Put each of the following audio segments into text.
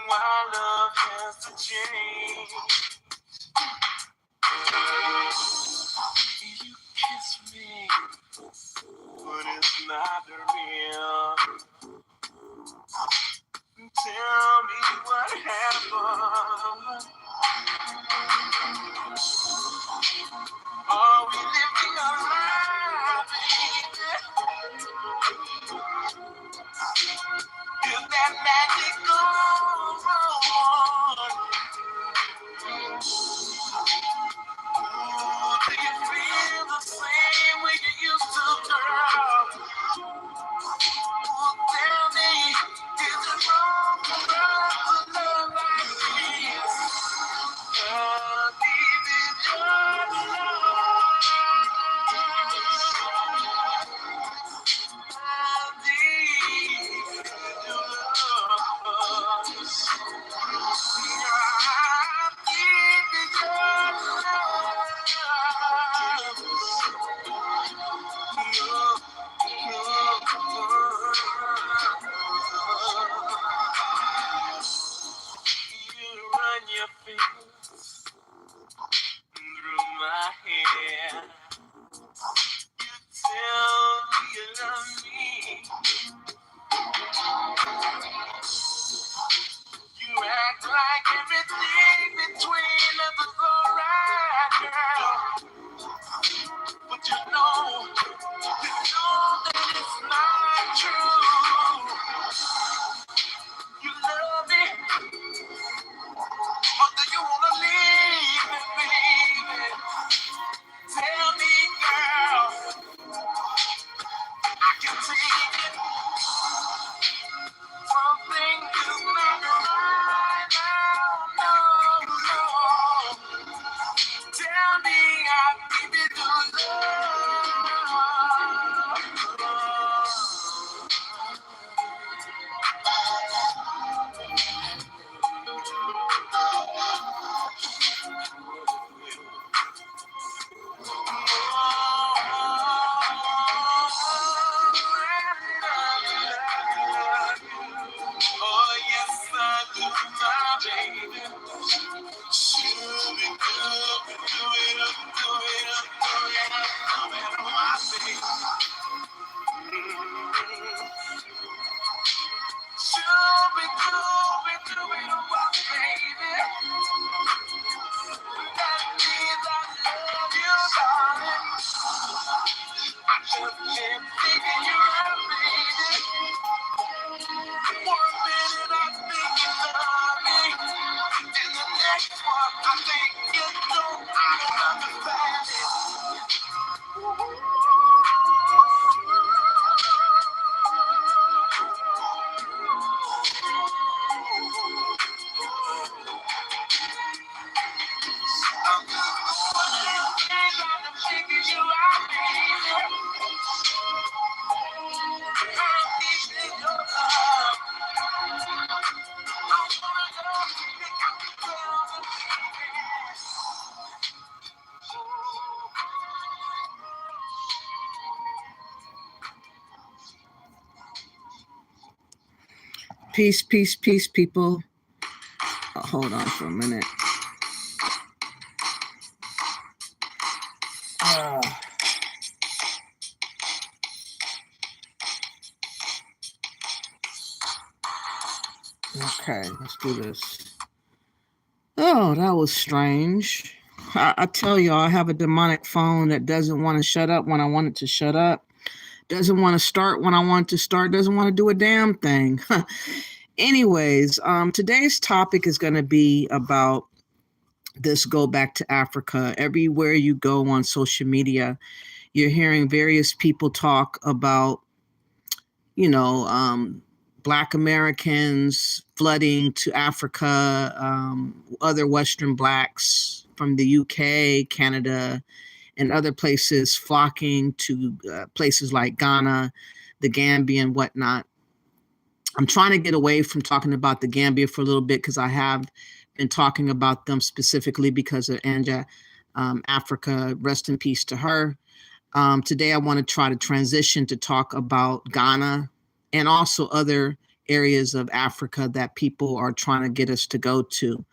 My love has to change. You kiss me, but it's not real. Tell me what happened. Are we living a lie, baby? Is that magic gone wrong? Do you feel the same way you used to, girl? Tell me, is it wrong for us to love like this? Deep is your love. Deep is your love. Deep is You run your fingers through my hair. You tell me you love me. You act like everything between us is alright, girl. But you know that it's not true. You love me, or do you wanna leave me, baby? Tell me, girl, I can take it. Something is not right now, no, no. Tell me I give it to love. Oh, yes, I do, my baby. Should be good, do it up, do it up, do it up, do it up, my baby. Should be good, do it up, my baby. That means I love you, darling. I just can't figure you out, baby. One minute I think you love me, and the next one I think you don't. I don't understand it. I'm just one little thing trying to figure you out, baby. I'm deep in your love. I wanna know if I can tell the Peace, peace, peace, people. Hold on for a minute. Okay, let's do this. Oh, that was strange. I tell y'all, I have a demonic phone that doesn't want to shut up when I want it to shut up. Doesn't want to start when I want it to start. Doesn't want to do a damn thing. Anyways, today's topic is going to be about this go back to Africa. Everywhere you go on social media, you're hearing various people talk about, Black Americans flooding to Africa, other Western Blacks from the UK, Canada, and other places flocking to places like Ghana, the Gambia, and whatnot. I'm trying to get away from talking about the Gambia for a little bit because I have been talking about them specifically because of Anja Africa. Rest in peace to her. Today, I want to try to transition to talk about Ghana and also other areas of Africa that people are trying to get us to go to.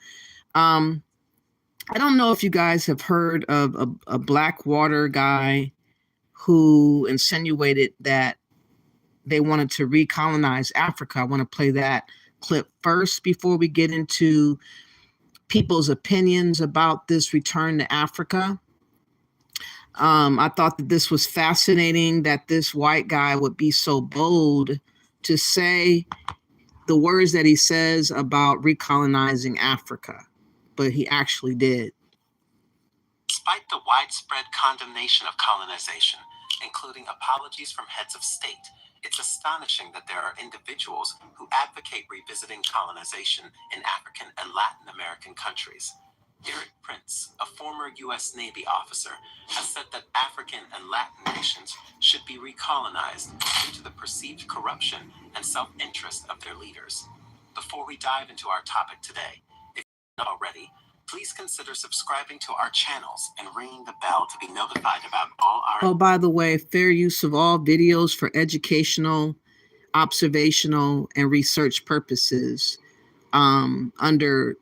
I don't know if you guys have heard of a Blackwater guy who insinuated that they wanted to recolonize Africa. I want to play that clip first before we get into people's opinions about this return to Africa. I thought that this was fascinating that this white guy would be so bold to say the words that he says about recolonizing Africa, but he actually did. Despite the widespread condemnation of colonization, including apologies from heads of state, it's astonishing that there are individuals who advocate revisiting colonization in African and Latin American countries. Eric Prince, a former U.S. Navy officer, has said that African and Latin nations should be recolonized due to the perceived corruption and self-interest of their leaders. Before we dive into our topic today, if you're not already, please consider subscribing to our channels and ringing the bell to be notified about all our... Oh, by the way, fair use of all videos for educational, observational, and research purposes under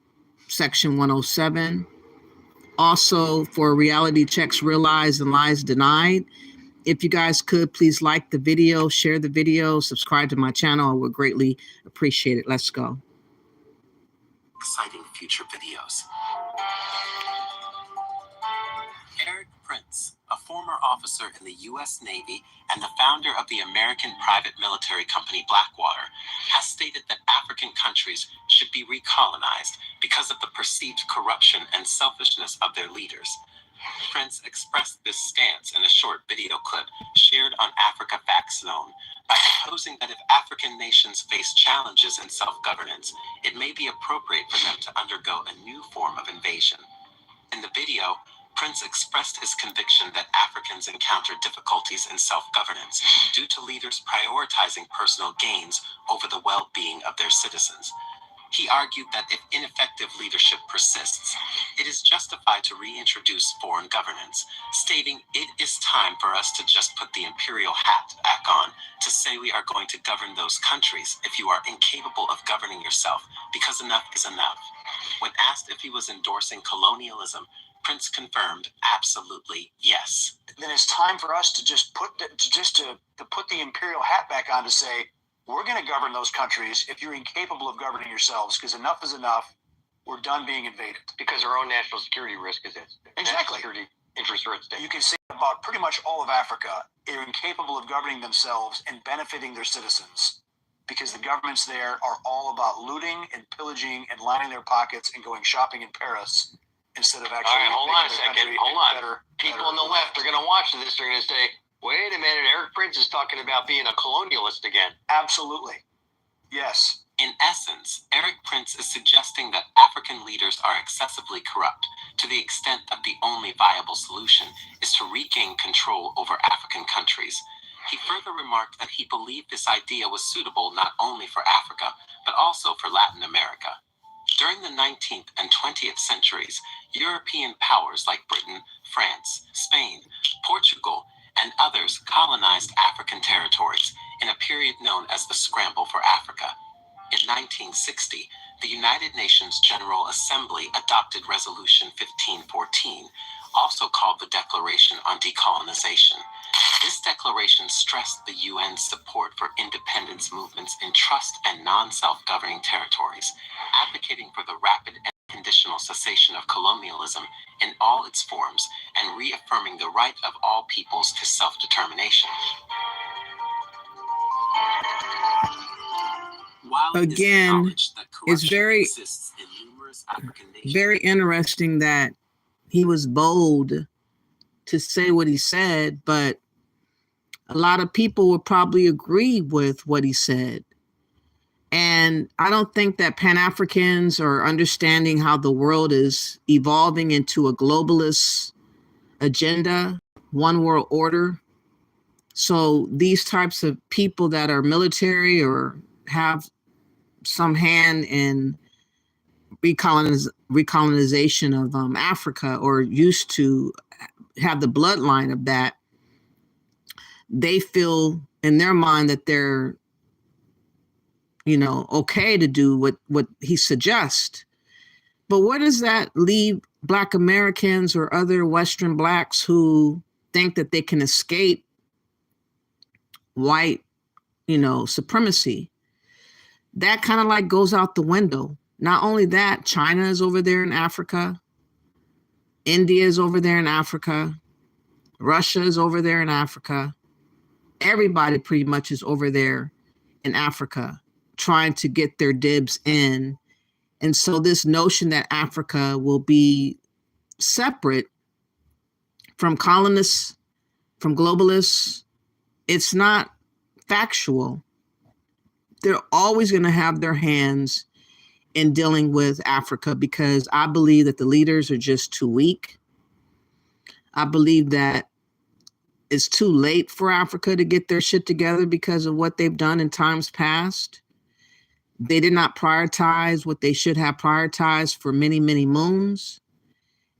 Section 107. Also, for reality checks realized and lies denied. If you guys could, please like the video, share the video, subscribe to my channel. I would greatly appreciate it. Let's go. Exciting future videos. Eric Prince, a former officer in the U.S. Navy and the founder of the American private military company Blackwater, has stated that African countries should be recolonized because of the perceived corruption and selfishness of their leaders. Prince expressed this stance in a short video clip shared on Africa Facts Zone by proposing that if African nations face challenges in self-governance, it may be appropriate for them to undergo a new form of invasion. In the video, Prince expressed his conviction that Africans encounter difficulties in self-governance due to leaders prioritizing personal gains over the well-being of their citizens. He argued that if ineffective leadership persists, it is justified to reintroduce foreign governance, stating it is time for us to just put the imperial hat back on to say we are going to govern those countries if you are incapable of governing yourself, because enough is enough. When asked if he was endorsing colonialism, Prince confirmed absolutely yes. Then it's time for us to just put the imperial hat back on to say, we're going to govern those countries if you're incapable of governing yourselves, because enough is enough. We're done being invaded. Because our own national security risk is at stake. Exactly. National security interests are at stake. You can say about pretty much all of Africa, they're incapable of governing themselves and benefiting their citizens, because the governments there are all about looting and pillaging and lining their pockets and going shopping in Paris instead of actually... All right, hold on a second. Hold on. People on the left are going to watch this. They're going to say, wait a minute, Eric Prince is talking about being a colonialist again. Absolutely. Yes. In essence, Eric Prince is suggesting that African leaders are excessively corrupt to the extent that the only viable solution is to regain control over African countries. He further remarked that he believed this idea was suitable not only for Africa, but also for Latin America. During the 19th and 20th centuries, European powers like Britain, France, Spain, Portugal, and others colonized African territories in a period known as the Scramble for Africa. In 1960, the United Nations General Assembly adopted Resolution 1514, also called the Declaration on Decolonization. This declaration stressed the UN's support for independence movements in trust and non-self-governing territories, advocating for the rapid and conditional cessation of colonialism in all its forms, and reaffirming the right of all peoples to self-determination. While Again, it's very interesting that he was bold to say what he said, but a lot of people would probably agree with what he said. And I don't think that Pan-Africans are understanding how the world is evolving into a globalist agenda, one world order. So these types of people that are military or have some hand in recolonization of Africa, or used to have the bloodline of that, they feel in their mind that they're okay to do what he suggests. But where does that leave Black Americans or other Western Blacks who think that they can escape white, supremacy? That kind of like goes out the window. Not only that, China is over there in Africa. India is over there in Africa. Russia is over there in Africa. Everybody pretty much is over there in Africa trying to get their dibs in. And so this notion that Africa will be separate from colonists, from globalists, it's not factual. They're always going to have their hands in dealing with Africa because I believe that the leaders are just too weak. I believe that it's too late for Africa to get their shit together because of what they've done in times past. They did not prioritize what they should have prioritized for many, many moons.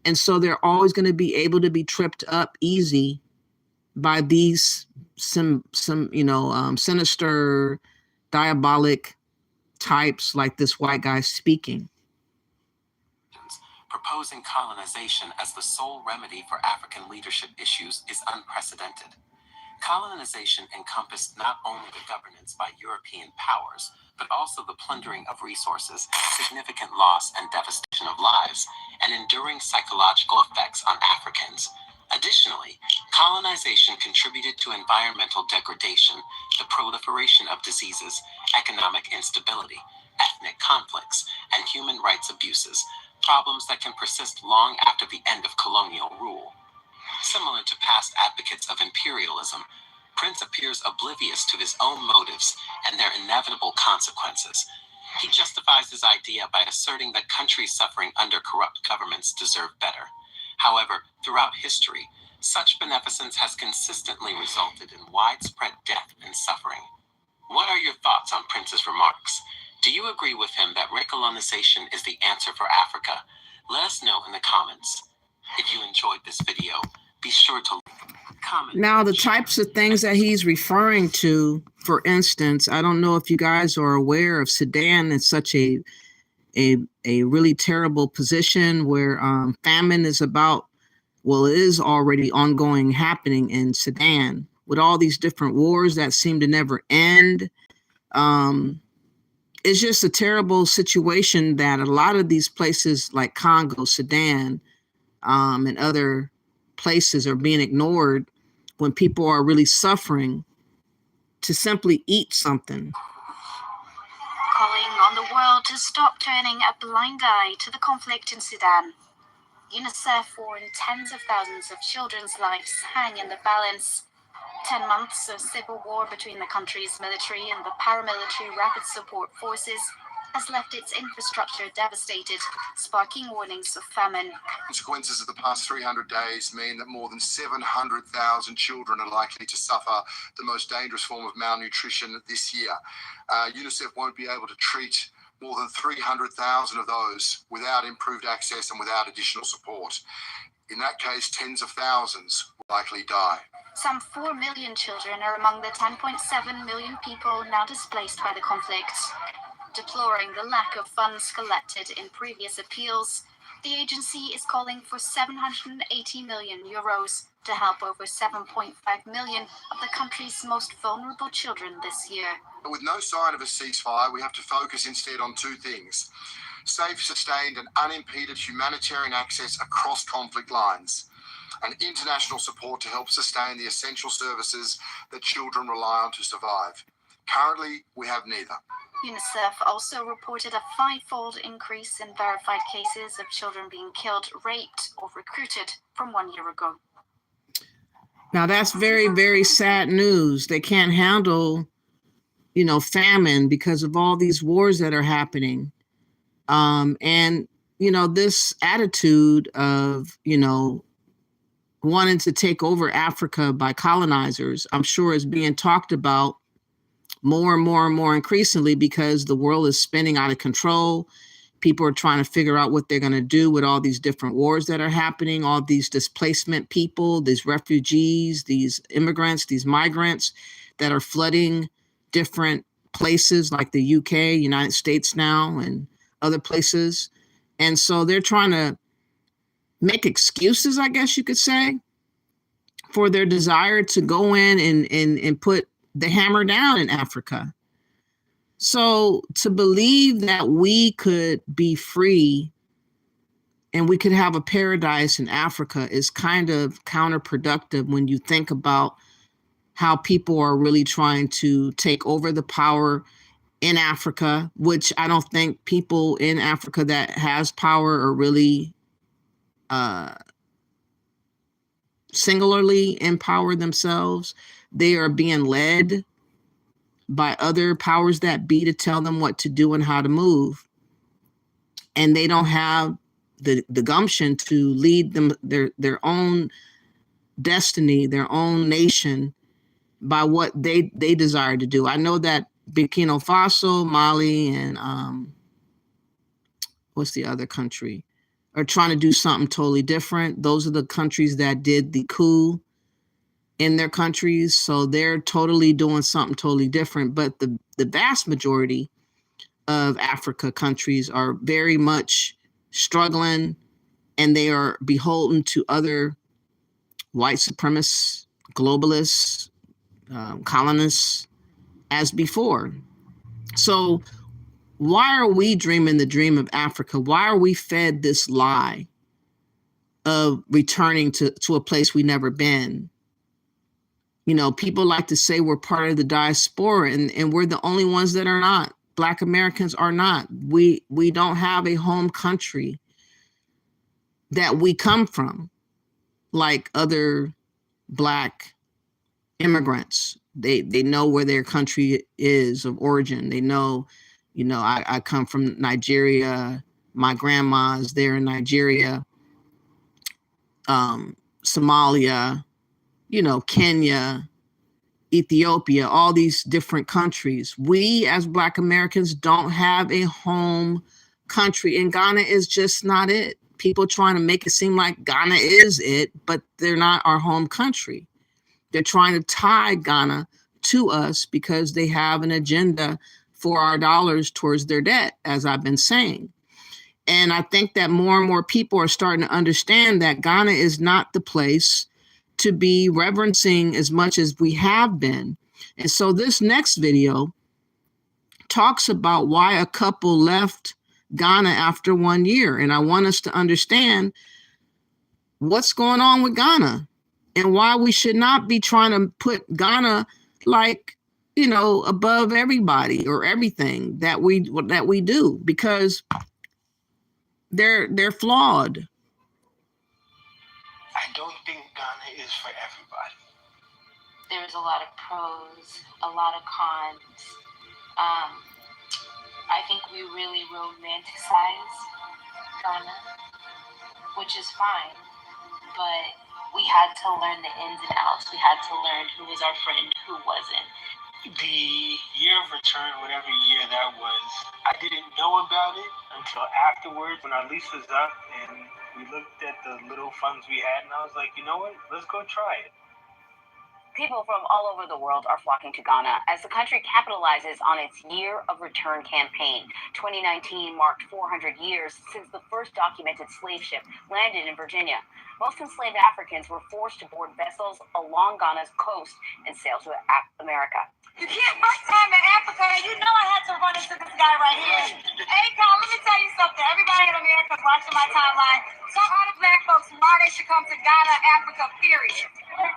And so they're always going to be able to be tripped up easy by these sinister, diabolic types like this white guy speaking. Proposing colonization as the sole remedy for African leadership issues is unprecedented. Colonization encompassed not only the governance by European powers, but also the plundering of resources, significant loss and devastation of lives, and enduring psychological effects on Africans. Additionally, colonization contributed to environmental degradation, the proliferation of diseases, economic instability, ethnic conflicts, and human rights abuses, problems that can persist long after the end of colonial rule. Similar to past advocates of imperialism, Prince appears oblivious to his own motives and their inevitable consequences. He justifies his idea by asserting that countries suffering under corrupt governments deserve better. However, throughout history, such beneficence has consistently resulted in widespread death and suffering. What are your thoughts on Prince's remarks? Do you agree with him that recolonization is the answer for Africa? Let us know in the comments. If you enjoyed this video, be sure to comment. Now, the types of things that he's referring to, for instance, I don't know if you guys are aware of Sudan. It's such a really terrible position where famine is it is already ongoing, happening in Sudan with all these different wars that seem to never end. It's just a terrible situation that a lot of these places like Congo, Sudan, and other places are being ignored when people are really suffering to simply eat something. Calling on the world to stop turning a blind eye to the conflict in Sudan. UNICEF warned tens of thousands of children's lives hang in the balance. 10 months of civil war between the country's military and the paramilitary rapid support forces has left its infrastructure devastated, sparking warnings of famine. Consequences of the past 300 days mean that more than 700,000 children are likely to suffer the most dangerous form of malnutrition this year. UNICEF won't be able to treat more than 300,000 of those without improved access and without additional support. In that case, tens of thousands will likely die. Some 4 million children are among the 10.7 million people now displaced by the conflict. Deploring the lack of funds collected in previous appeals, the agency is calling for 780 million euros to help over 7.5 million of the country's most vulnerable children this year. With no sign of a ceasefire, we have to focus instead on two things: safe, sustained and unimpeded humanitarian access across conflict lines, and international support to help sustain the essential services that children rely on to survive. Currently, we have neither. UNICEF also reported a five-fold increase in verified cases of children being killed, raped, or recruited from 1 year ago. Now, that's very, very sad news. They can't handle, famine because of all these wars that are happening. And, this attitude of, wanting to take over Africa by colonizers, I'm sure is being talked about more and more and more increasingly because the world is spinning out of control. People are trying to figure out what they're going to do with all these different wars that are happening, all these displacement people, these refugees, these immigrants, these migrants that are flooding different places like the UK, United States now, and other places. And so they're trying to make excuses, I guess you could say, for their desire to go in and put the hammer down in Africa. So to believe that we could be free and we could have a paradise in Africa is kind of counterproductive when you think about how people are really trying to take over the power in Africa, which I don't think people in Africa that has power are really singularly empower themselves. They are being led by other powers that be to tell them what to do and how to move. And they don't have the gumption to lead them their own destiny, their own nation by what they desire to do. I know that Burkina Faso, Mali, and what's the other country, are trying to do something totally different. Those are the countries that did the coup in their countries. So they're totally doing something totally different. But the vast majority of Africa countries are very much struggling, and they are beholden to other white supremacists, globalists, colonists as before. So why are we dreaming the dream of Africa? Why are we fed this lie of returning to a place we never been? You know, people like to say we're part of the diaspora, and we're the only ones that are not. Black Americans are not. We don't have a home country that we come from, like other Black immigrants. They know where their country is of origin. They know, you know, I come from Nigeria. My grandma's there in Nigeria, Somalia, you know, Kenya, Ethiopia, all these different countries. We as Black Americans don't have a home country, and Ghana is just not it. People trying to make it seem like Ghana is it, but they're not our home country. They're trying to tie Ghana to us because they have an agenda for our dollars towards their debt, as I've been saying. And I think that more and more people are starting to understand that Ghana is not the place to be reverencing as much as we have been. And so this next video talks about why a couple left Ghana after 1 year. And I want us to understand what's going on with Ghana and why we should not be trying to put Ghana, like, you know, above everybody or everything that we do, because they're flawed. I don't think Ghana is for everybody. There's a lot of pros, a lot of cons. I think we really romanticize Ghana, which is fine, but we had to learn the ins and outs. We had to learn who was our friend, who wasn't. The year of return, whatever year that was, I didn't know about it until afterwards when our lease was up and we looked at the little funds we had, and I was like, you know what, let's go try it. People from all over the world are flocking to Ghana as the country capitalizes on its Year of Return campaign. 2019 marked 400 years since the first documented slave ship landed in Virginia. Most enslaved Africans were forced to board vessels along Ghana's coast and sail to America. You can't find time in Africa. You know I had to run into this guy right here. Hey, Con, let me tell you something. Everybody in America is watching my timeline. Tell all the Black folks why they should come to Ghana, Africa, period. Are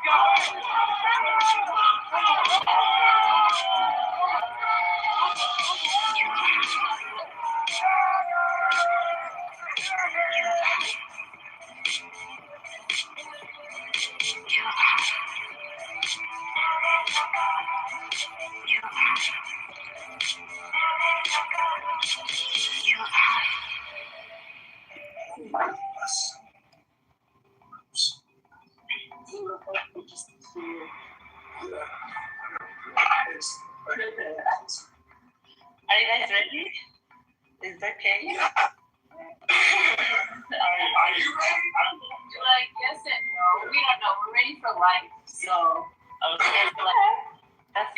you guys ready? Is that okay? Are you ready? You're like, yes and no. We don't know. We're ready for life. So, okay. That's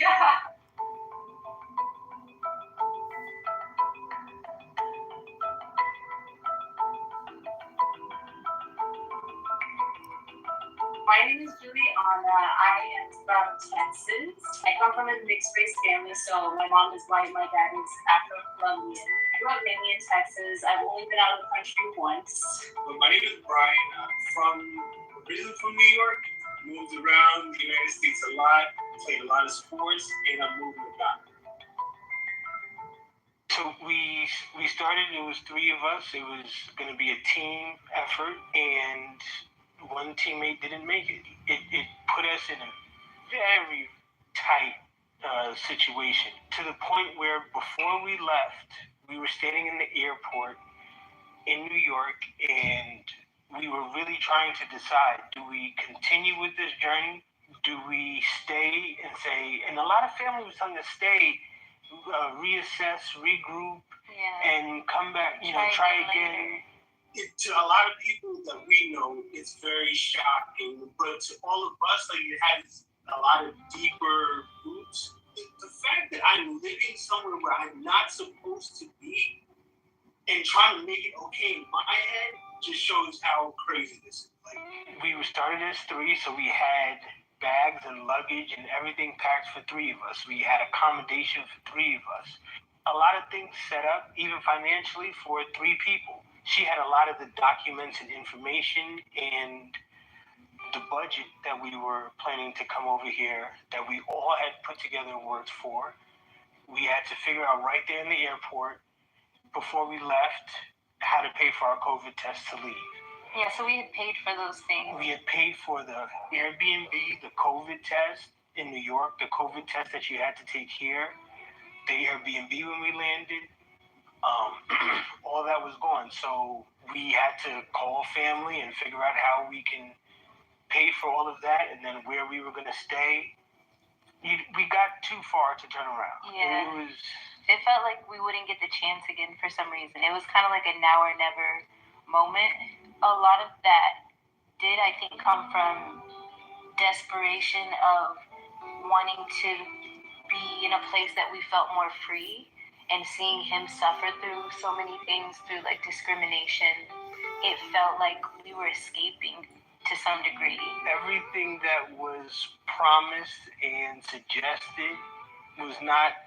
My name is Juliana. I am from Texas. I come from a mixed race family, so my mom is white, my dad is Afro-Colombian. I grew up mainly in Texas. I've only been out of the country once. Well, my name is Brian. I'm originally from New York. Moved around the United States a lot, played a lot of sports, and I'm moving to Ghana. So we started, it was three of us. It was going to be a team effort, and one teammate didn't make it. It put us in a very tight situation, to the point where before we left, we were standing in the airport in New York, and we were really trying to decide, do we continue with this journey? Do we stay and say, and a lot of families were telling us stay, reassess, regroup, and come back, try again. To a lot of people that we know, it's very shocking, but to all of us, like, it has a lot of deeper roots. The fact that I'm living somewhere where I'm not supposed to be and trying to make it okay in my head just shows how crazy this is. Like, we were started as three, so we had bags and luggage and everything packed for three of us. We had accommodation for three of us. A lot of things set up, even financially, for three people. She had a lot of the documents and information and the budget that we were planning to come over here, that we all had put together and worked for. We had to figure out right there in the airport, before we left, how to pay for our COVID test to leave. Yeah, so we had paid for those things. We had paid for the Airbnb, the COVID test in New York, the COVID test that you had to take here, the Airbnb when we landed. All that was gone. So we had to call family and figure out how we can pay for all of that, and then where we were going to stay. We got too far to turn around. Yeah. It felt like we wouldn't get the chance again for some reason. It was kind of like a now or never moment. A lot of that did, I think, come from desperation of wanting to be in a place that we felt more free, and seeing him suffer through so many things, through like discrimination. It felt like we were escaping to some degree. Everything that was promised and suggested was not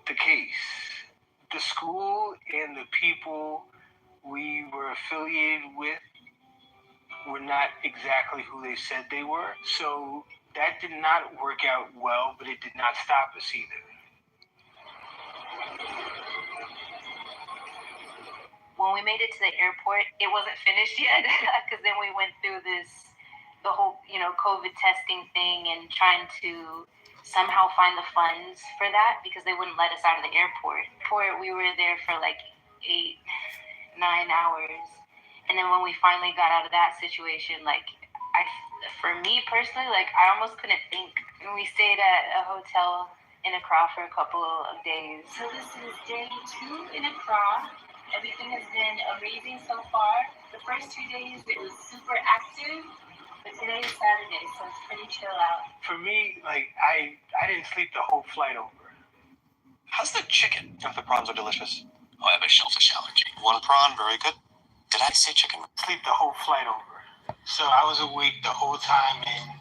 the case. The school and the people we were affiliated with were not exactly who they said they were. So that did not work out well, but it did not stop us either. When we made it to the airport, it wasn't finished yet, because then we went through the whole, COVID testing thing and trying to somehow find the funds for that, because they wouldn't let us out of the airport. We were there for like 8-9 hours. And then when we finally got out of that situation, for me personally, I almost couldn't think. And we stayed at a hotel in Accra for a couple of days. So this is day 2 in Accra. Everything has been amazing so far. The first 2 days, it was super active, but today is Saturday, so it's pretty chill out. For me, I didn't sleep the whole flight over. How's the chicken? The prawns are delicious. Oh, I have a shellfish allergy. One prawn, very good. Did I say chicken? Sleep the whole flight over. So I was awake the whole time, and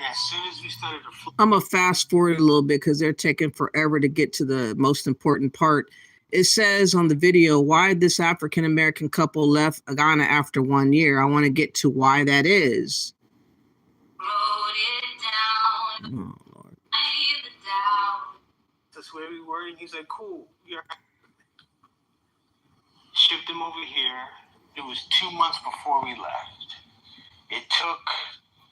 as soon as we started to fly... I'm going to fast forward a little bit because they're taking forever to get to the most important part. It says on the video why this African-American couple left Ghana after 1 year. I want to get to why that is. Wrote it down. Oh, Lord. That's where we were, and he's like, cool. Shipped him over here. It was 2 months before we left. It took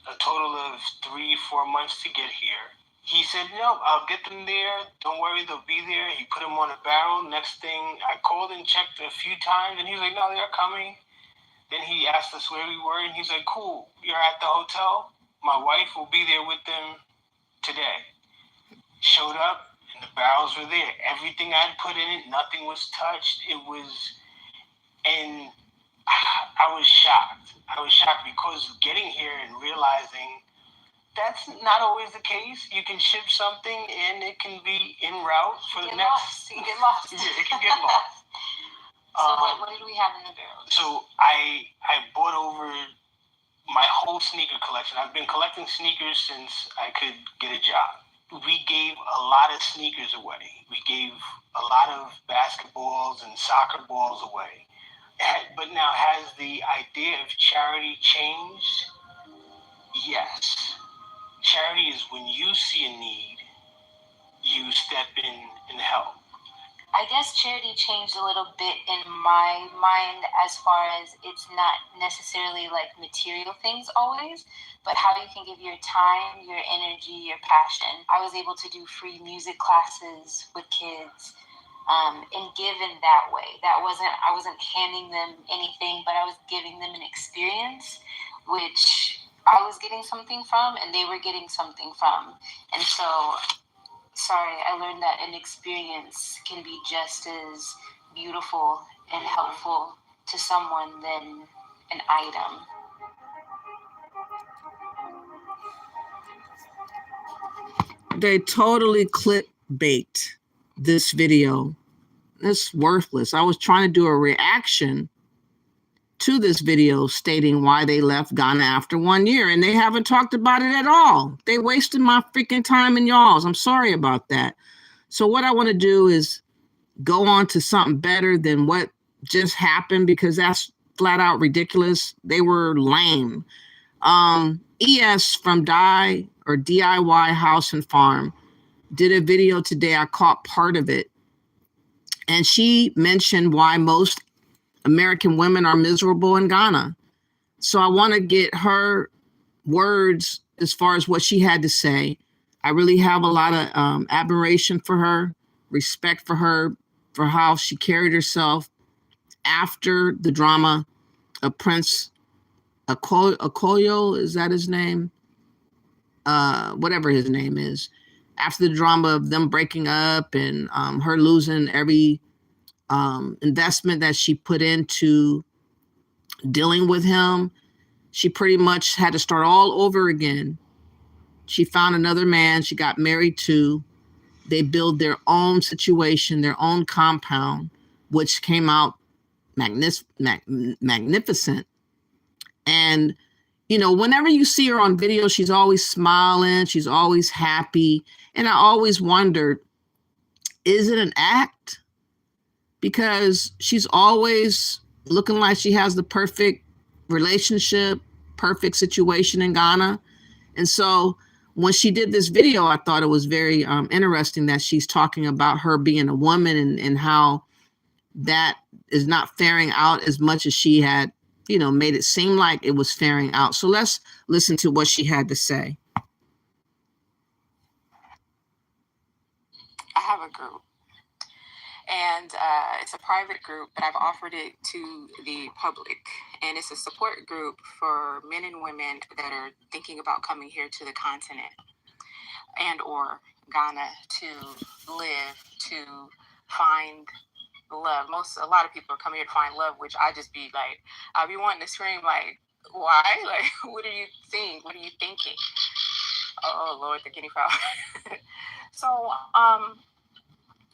a total of 3-4 months to get here. He said, no, I'll get them there. Don't worry, they'll be there. He put them on a barrel. Next thing, I called and checked a few times, and he was like, no, they're coming. Then he asked us where we were, and he's like, cool, you're at the hotel. My wife will be there with them today. Showed up, and the barrels were there. Everything I'd put in it, nothing was touched. And I was shocked. I was shocked because getting here and realizing that's not always the case. You can ship something and it can be en route for the next... You get lost. Yeah, it can get lost. So what did we have in the barrel? So I bought over my whole sneaker collection. I've been collecting sneakers since I could get a job. We gave a lot of sneakers away. We gave a lot of basketballs and soccer balls away. But now, has the idea of charity changed? Yes. Charity is when you see a need, you step in and help. I guess charity changed a little bit in my mind as far as it's not necessarily like material things always, but how you can give your time, your energy, your passion. I was able to do free music classes with kids and give in that way. I wasn't handing them anything, but I was giving them an experience, which I was getting something from and they were getting something from. And so I learned that an experience can be just as beautiful and helpful to someone than an item. They totally clickbait this video. It's worthless. I was trying to do a reaction to this video stating why they left Ghana after 1 year, and they haven't talked about it at all. They wasted my freaking time and y'all's. I'm sorry about that. So what I want to do is go on to something better than what just happened, because that's flat out ridiculous. They were lame. ES from DIY House and Farm did a video today. I caught part of it. And she mentioned why most American women are miserable in Ghana. So I want to get her words as far as what she had to say. I really have a lot of admiration for her, respect for her, for how she carried herself after the drama of Prince Okoye, is that his name? Whatever his name is. After the drama of them breaking up and her losing every investment that she put into dealing with him, she pretty much had to start all over again. She found another man she got married to. They built their own situation, their own compound, which came out magnificent. And, you know, whenever you see her on video, she's always smiling. She's always happy. And I always wondered, is it an act? Because she's always looking like she has the perfect relationship, perfect situation in Ghana. And so when she did this video, I thought it was very interesting that she's talking about her being a woman and how that is not faring out as much as she had, you know, made it seem like it was faring out. So let's listen to what she had to say. I have a group, and it's a private group, but I've offered it to the public. And it's a support group for men and women that are thinking about coming here to the continent and or Ghana to live, to find love. A lot of people are coming here to find love, which I just be like, I'll be wanting to scream like, why? Like, what do you think? What are you thinking? Oh Lord, the guinea fowl. So,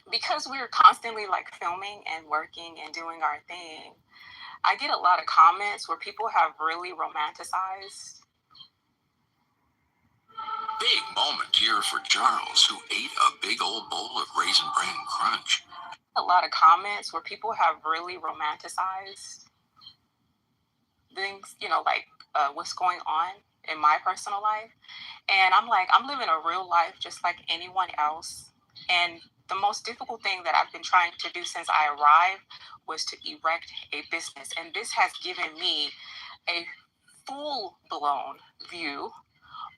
because we're constantly like filming and working and doing our thing, I get a lot of comments where people have really romanticized. Big moment here for Charles, who ate a big old bowl of Raisin Bran Crunch. A lot of comments where people have really romanticized things, you know, like what's going on in my personal life. And I'm like, I'm living a real life just like anyone else. And the most difficult thing that I've been trying to do since I arrived was to erect a business. And this has given me a full-blown view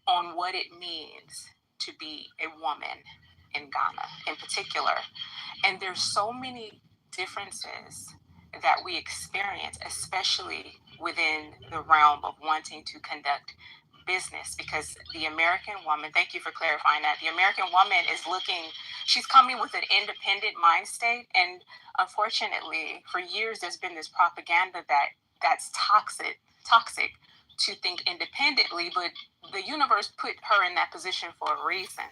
on what it means to be a woman in Ghana in particular. And there's so many differences that we experience, especially within the realm of wanting to conduct business, because the American woman, thank you for clarifying that, the American woman is she's coming with an independent mind state. And unfortunately, for years, there's been this propaganda that's toxic to think independently, but the universe put her in that position for a reason.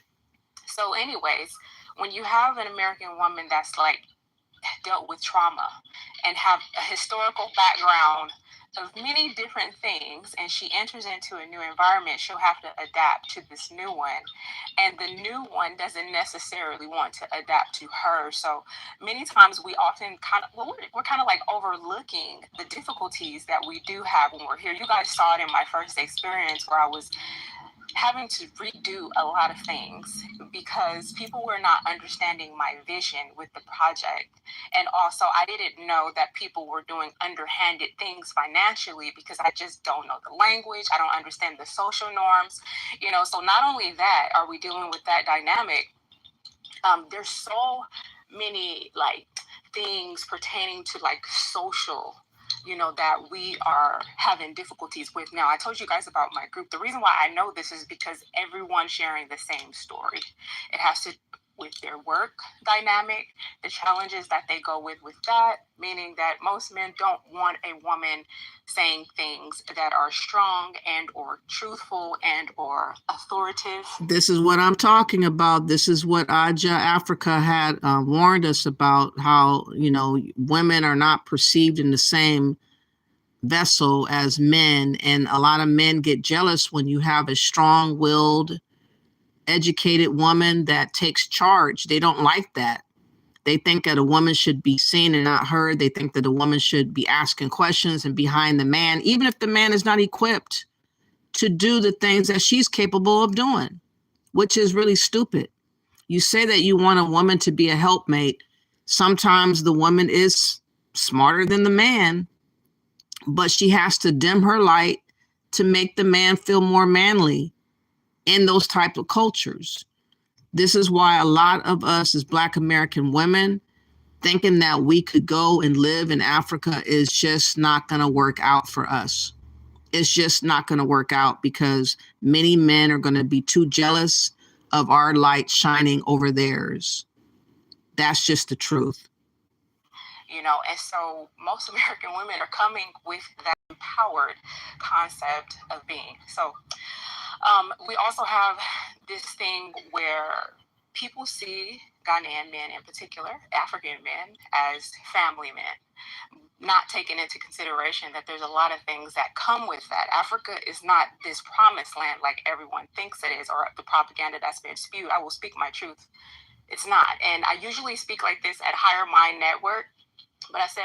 So anyways, when you have an American woman that's like dealt with trauma and have a historical background of many different things, and she enters into a new environment, she'll have to adapt to this new one, and the new one doesn't necessarily want to adapt to her. So many times we often we're kind of like overlooking the difficulties that we do have when we're here. You guys saw it in my first experience where I was having to redo a lot of things because people were not understanding my vision with the project. And also, I didn't know that people were doing underhanded things financially because I just don't know the language. I don't understand the social norms, so not only that, are we dealing with that dynamic? There's so many things pertaining to social, that we are having difficulties with now. I told you guys about my group. The reason why I know this is because everyone's sharing the same story. It has to with their work dynamic, the challenges that they go with that, meaning that most men don't want a woman saying things that are strong and or truthful and or authoritative. This is what I'm talking about. This is what Aja Africa had warned us about, how, women are not perceived in the same vessel as men. And a lot of men get jealous when you have a strong-willed, educated woman that takes charge. They don't like that. They think that a woman should be seen and not heard. They think that a woman should be asking questions and behind the man, even if the man is not equipped to do the things that she's capable of doing, which is really stupid. You say that you want a woman to be a helpmate. Sometimes the woman is smarter than the man, but she has to dim her light to make the man feel more manly in those type of cultures. This is why a lot of us as Black American women thinking that we could go and live in Africa is just not going to work out for us. It's just not going to work out because many men are going to be too jealous of our light shining over theirs. That's just the truth. And so most American women are coming with that empowered concept of being. So we also have this thing where people see Ghanaian men in particular, African men, as family men, not taking into consideration that there's a lot of things that come with that. Africa is not this promised land like everyone thinks it is, or the propaganda that's been spewed. I will speak my truth. It's not. And I usually speak like this at Higher Mind Network. But I said,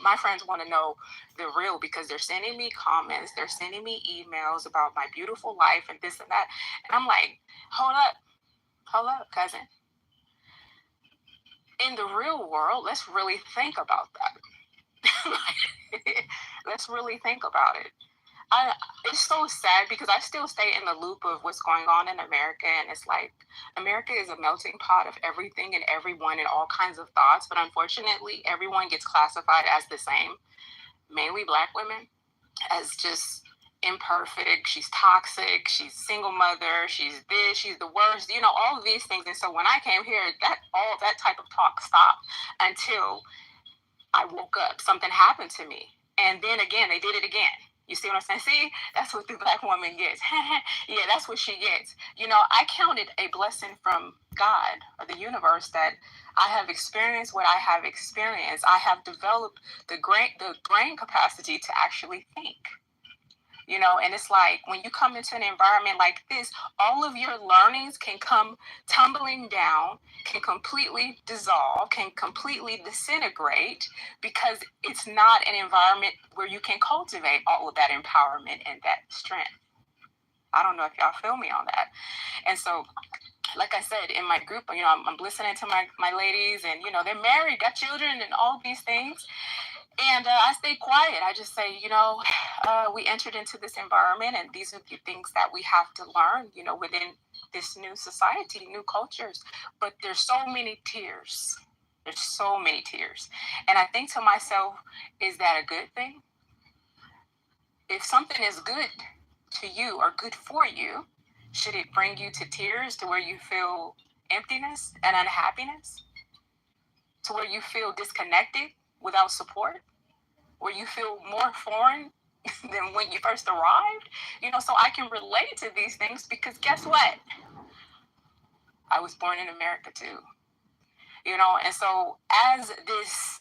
my friends want to know the real because they're sending me comments, they're sending me emails about my beautiful life and this and that. And I'm like, hold up, cousin. In the real world, let's really think about that. Let's really think about it. It's so sad because I still stay in the loop of what's going on in America, and it's like America is a melting pot of everything and everyone and all kinds of thoughts, but unfortunately everyone gets classified as the same, mainly Black women, as just imperfect, she's toxic, she's single mother, she's this, she's the worst, all of these things. And so when I came here, all that type of talk stopped until I woke up. Something happened to me, and then again they did it again. You see what I'm saying? See, that's what the Black woman gets. Yeah, that's what she gets. I counted a blessing from God or the universe that I have experienced what I have experienced. I have developed the brain capacity to actually think. And it's like when you come into an environment like this, all of your learnings can come tumbling down, can completely dissolve, can completely disintegrate because it's not an environment where you can cultivate all of that empowerment and that strength. I don't know if y'all feel me on that. And so, like I said, in my group, I'm listening to my ladies and, they're married, got children and all these things. And I stay quiet. I just say, we entered into this environment and these are the things that we have to learn, within this new society, new cultures. But there's so many tears. There's so many tears. And I think to myself, is that a good thing? If something is good to you or good for you, should it bring you to tears to where you feel emptiness and unhappiness? To where you feel disconnected without support? Where you feel more foreign than when you first arrived? So I can relate to these things because guess what? I was born in America too. you know. And so as this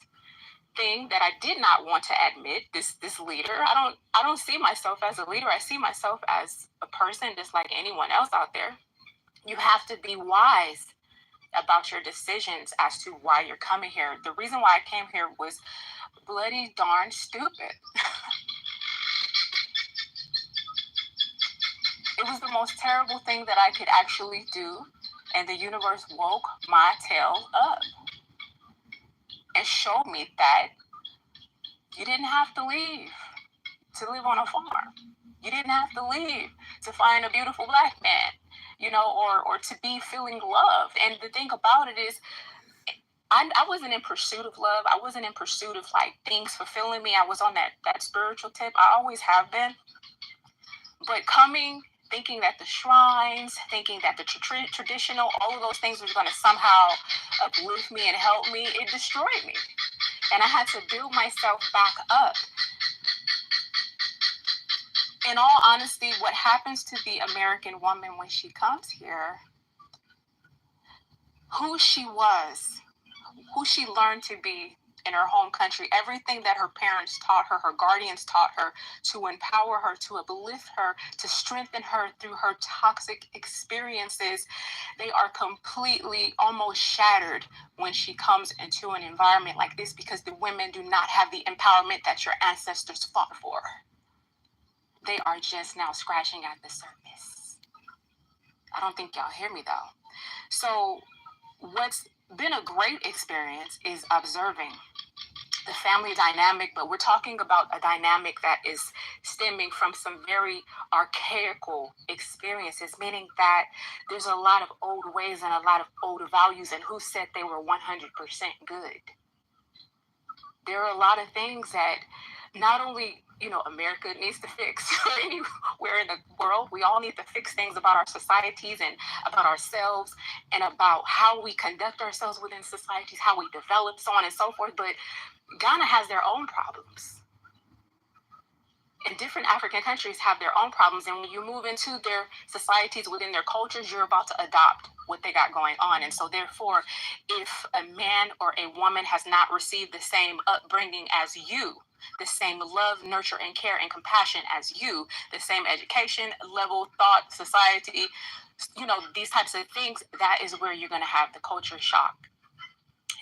thing that I did not want to admit, this leader, I don't see myself as a leader. I see myself as a person just like anyone else out there. You have to be wise about your decisions as to why you're coming here. The reason why I came here was bloody darn stupid. It was the most terrible thing that I could actually do, and the universe woke my tail up and showed me that you didn't have to leave to live on a farm. You didn't have to leave to find a beautiful black man, you know, or to be feeling loved. And the thing about it is, I wasn't in pursuit of love. I wasn't in pursuit of like things fulfilling me. I was on that spiritual tip. I always have been. But thinking that the shrines, thinking that the traditional, all of those things were going to somehow uplift me and help me, it destroyed me. And I had to build myself back up. In all honesty, what happens to the American woman when she comes here, who she was, who she learned to be in her home country, everything that her parents taught her, her guardians taught her to empower her, to uplift her, to strengthen her through her toxic experiences, they are completely almost shattered when she comes into an environment like this, because the women do not have the empowerment that your ancestors fought for. They are just now scratching at the surface. I don't think y'all hear me though. So what's been a great experience is observing the family dynamic, but we're talking about a dynamic that is stemming from some very archaical experiences, meaning that there's a lot of old ways and a lot of old values, and who said they were 100% good. There are a lot of things that not only, you know, America needs to fix, anywhere in the world, we all need to fix things about our societies and about ourselves and about how we conduct ourselves within societies, how we develop, so on and so forth. But Ghana has their own problems. And different African countries have their own problems. And when you move into their societies within their cultures, you're about to adopt what they got going on. And so therefore, if a man or a woman has not received the same upbringing as you, the same love, nurture, and care and compassion as you, the same education level, thought, society, you know, these types of things, that is where you're going to have the culture shock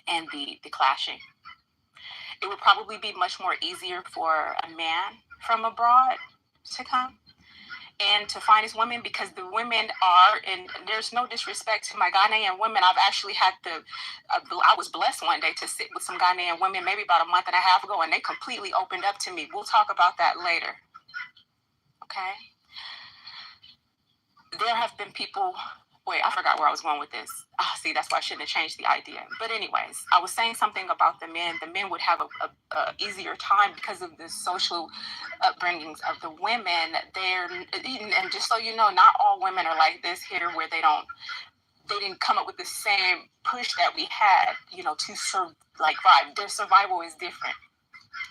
and the clashing. It would probably be much more easier for a man from abroad to come and to find his women, because the women are, and there's no disrespect to my Ghanaian women, I've actually had I was blessed one day to sit with some Ghanaian women maybe about a month and a half ago, and they completely opened up to me. We'll talk about that later. Okay? There have been people, wait, I forgot where I was going with this. See, that's why I shouldn't have changed the idea. But anyways, I was saying something about the men. The men would have a easier time because of the social upbringings of the women. And just so you know, not all women are like this here, where they didn't come up with the same push that we had, you know, to survive. Their survival is different.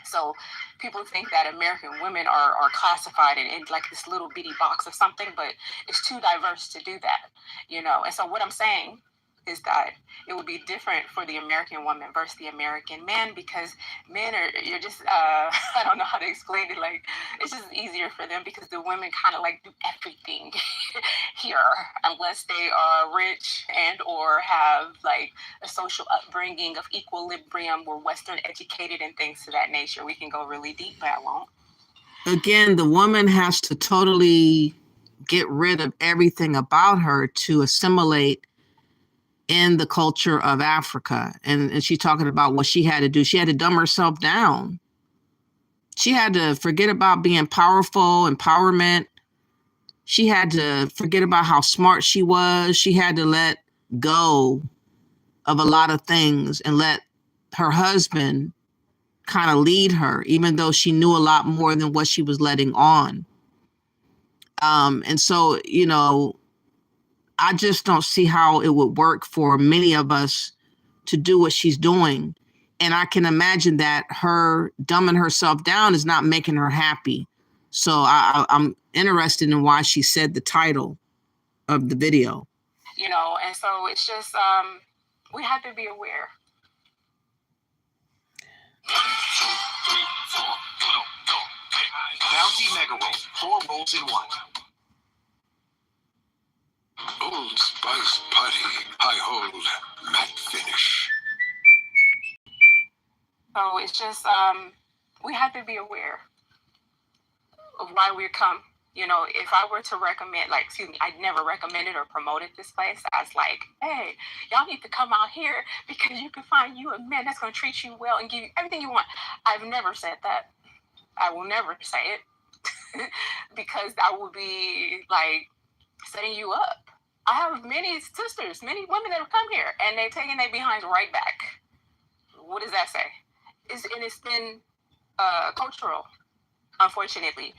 So people think that American women are classified in like this little bitty box of something, but it's too diverse to do that, you know. And so what I'm saying is that it would be different for the American woman versus the American man, because men you're just, I don't know how to explain it. Like, it's just easier for them because the women kind of like do everything here, unless they are rich and or have like a social upbringing of equilibrium, or Western educated and things to that nature. We can go really deep, but I won't. Again, the woman has to totally get rid of everything about her to assimilate in the culture of Africa. And she's talking about what she had to do. She had to dumb herself down. She had to forget about being powerful, empowerment. She had to forget about how smart she was. She had to let go of a lot of things and let her husband kind of lead her, even though she knew a lot more than what she was letting on. And so, you know, I just don't see how it would work for many of us to do what she's doing. And I can imagine that her dumbing herself down is not making her happy. So I'm interested in why she said the title of the video. You know, and so it's just, we have to be aware. 1, 2, 3, 4, go. Bounty Mega Roll. 4 rolls in 1. Old Spice Putty. I hold matte finish. So it's just, we have to be aware of why we come. You know, if I were to recommend, like, excuse me, I never recommended or promoted this place as like, hey, y'all need to come out here because you can find you a man that's going to treat you well and give you everything you want. I've never said that. I will never say it because I will be like setting you up. I have many sisters, many women that have come here and they've taken their behinds right back. What does that say? It's been cultural, unfortunately.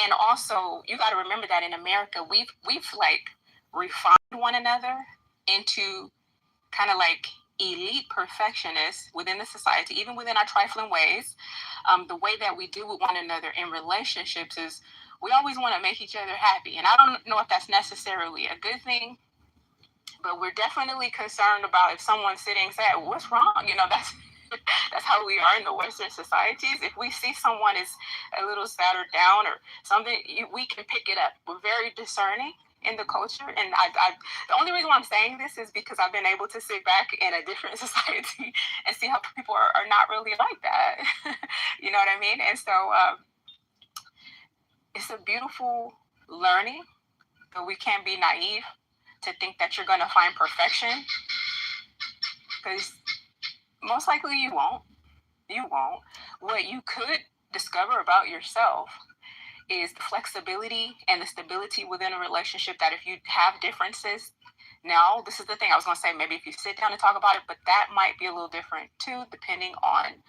And also, you got to remember that in America, we've like refined one another into kind of like elite perfectionists within the society, even within our trifling ways. The way that we deal with one another in relationships is we always want to make each other happy. And I don't know if that's necessarily a good thing, but we're definitely concerned about if someone's sitting sad, what's wrong? You know, that's how we are in the Western societies. If we see someone is a little sad or down or something, we can pick it up. We're very discerning in the culture. And the only reason why I'm saying this is because I've been able to sit back in a different society and see how people are not really like that. You know what I mean? And so it's a beautiful learning, but we can't be naive to think that you're going to find perfection, because most likely you won't. You won't. What you could discover about yourself is the flexibility and the stability within a relationship, that if you have differences, now this is the thing I was going to say, maybe if you sit down and talk about it, but that might be a little different too, depending on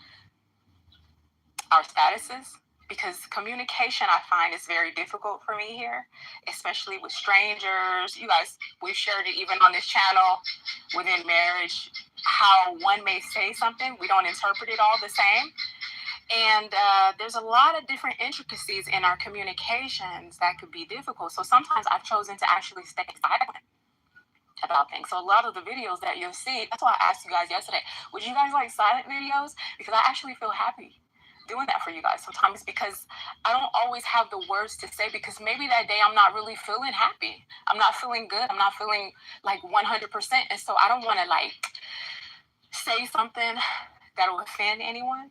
our statuses. Because communication, I find, is very difficult for me here, especially with strangers. You guys, we've shared it even on this channel within marriage, how one may say something, we don't interpret it all the same. And there's a lot of different intricacies in our communications that could be difficult. So sometimes I've chosen to actually stay silent about things. So a lot of the videos that you'll see, that's why I asked you guys yesterday, would you guys like silent videos? Because I actually feel happy doing that for you guys sometimes, because I don't always have the words to say, because maybe that day I'm not really feeling happy. I'm not feeling good. I'm not feeling like 100%. And so I don't want to like say something that will offend anyone.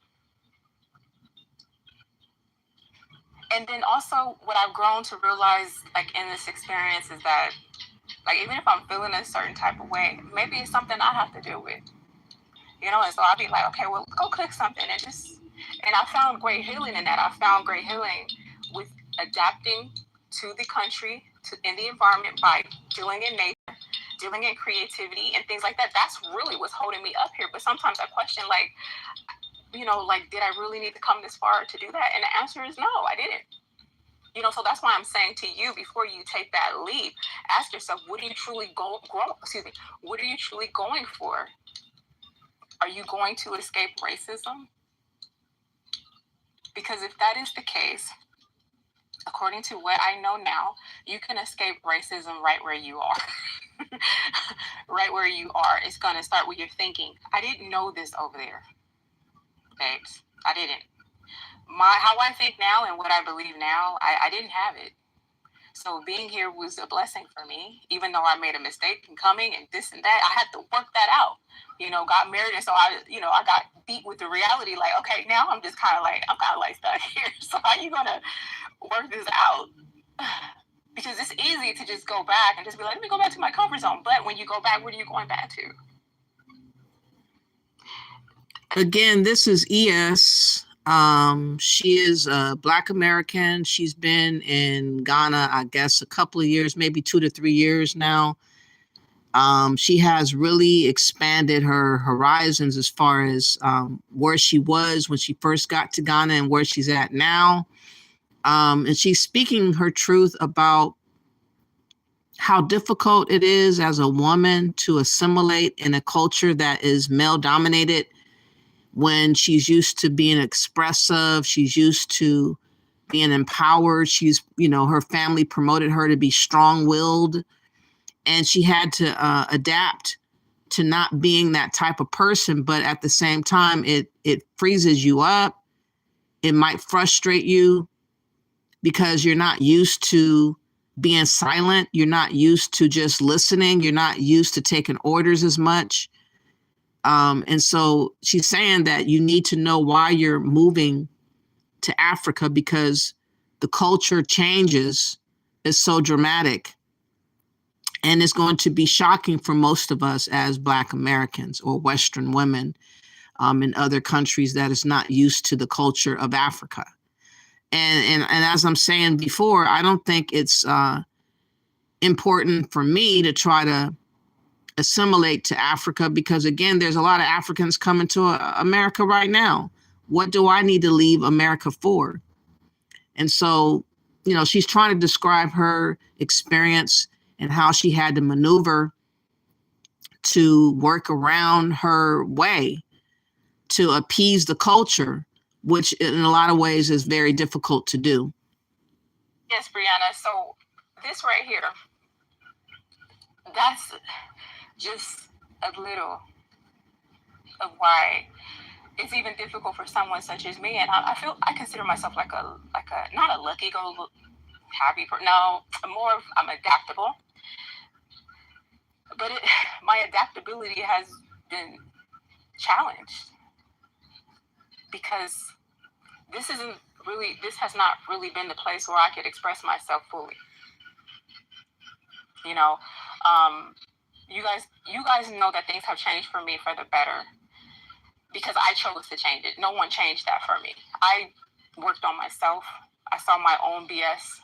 And then also what I've grown to realize like in this experience is that like even if I'm feeling a certain type of way, maybe it's something I have to deal with. You know, and so I'll be like, okay, well, go cook something and I found great healing in that. I found great healing with adapting to the country, in the environment, by dealing in nature, dealing in creativity and things like that. That's really what's holding me up here. But sometimes I question, like, you know, like, did I really need to come this far to do that? And the answer is no, I didn't. You know, so that's why I'm saying to you, before you take that leap, ask yourself, what are you truly what are you truly going for? Are you going to escape racism? Because if that is the case, according to what I know now, you can escape racism right where you are. Right where you are. It's going to start with your thinking. I didn't know this over there, babes. I didn't. How I think now and what I believe now, I didn't have it. So being here was a blessing for me, even though I made a mistake in coming and this and that. I had to work that out. You know, got married, and so I got beat with the reality. Like, okay, now I'm just kind of like stuck here. So how are you gonna work this out? Because it's easy to just go back and just be like, let me go back to my comfort zone. But when you go back, what are you going back to? Again, this is ES. She is a Black American. She's been in Ghana, I guess, a couple of years, maybe 2 to 3 years now. She has really expanded her horizons as far as where she was when she first got to Ghana and where she's at now. And she's speaking her truth about how difficult it is as a woman to assimilate in a culture that is male dominated, when she's used to being expressive, she's used to being empowered. She's, her family promoted her to be strong-willed, and she had to adapt to not being that type of person, but at the same time, it freezes you up. It might frustrate you because you're not used to being silent. You're not used to just listening. You're not used to taking orders as much. And so she's saying that you need to know why you're moving to Africa, because the culture changes is so dramatic. And it's going to be shocking for most of us as Black Americans or Western women in other countries that is not used to the culture of Africa. And as I'm saying before, I don't think it's important for me to try to assimilate to Africa, because again, there's a lot of Africans coming to America right now. What do I need to leave America for? And so, you know, she's trying to describe her experience and how she had to maneuver to work around her way to appease the culture, which in a lot of ways is very difficult to do. Yes, Brianna. So this right here, that's just a little of why it's even difficult for someone such as me. And I consider myself like a not a lucky go happy person. No, I'm adaptable. But my adaptability has been challenged because this has not really been the place where I could express myself fully. You know, you guys know that things have changed for me for the better because I chose to change it. No one changed that for me. I worked on myself. I saw my own BS.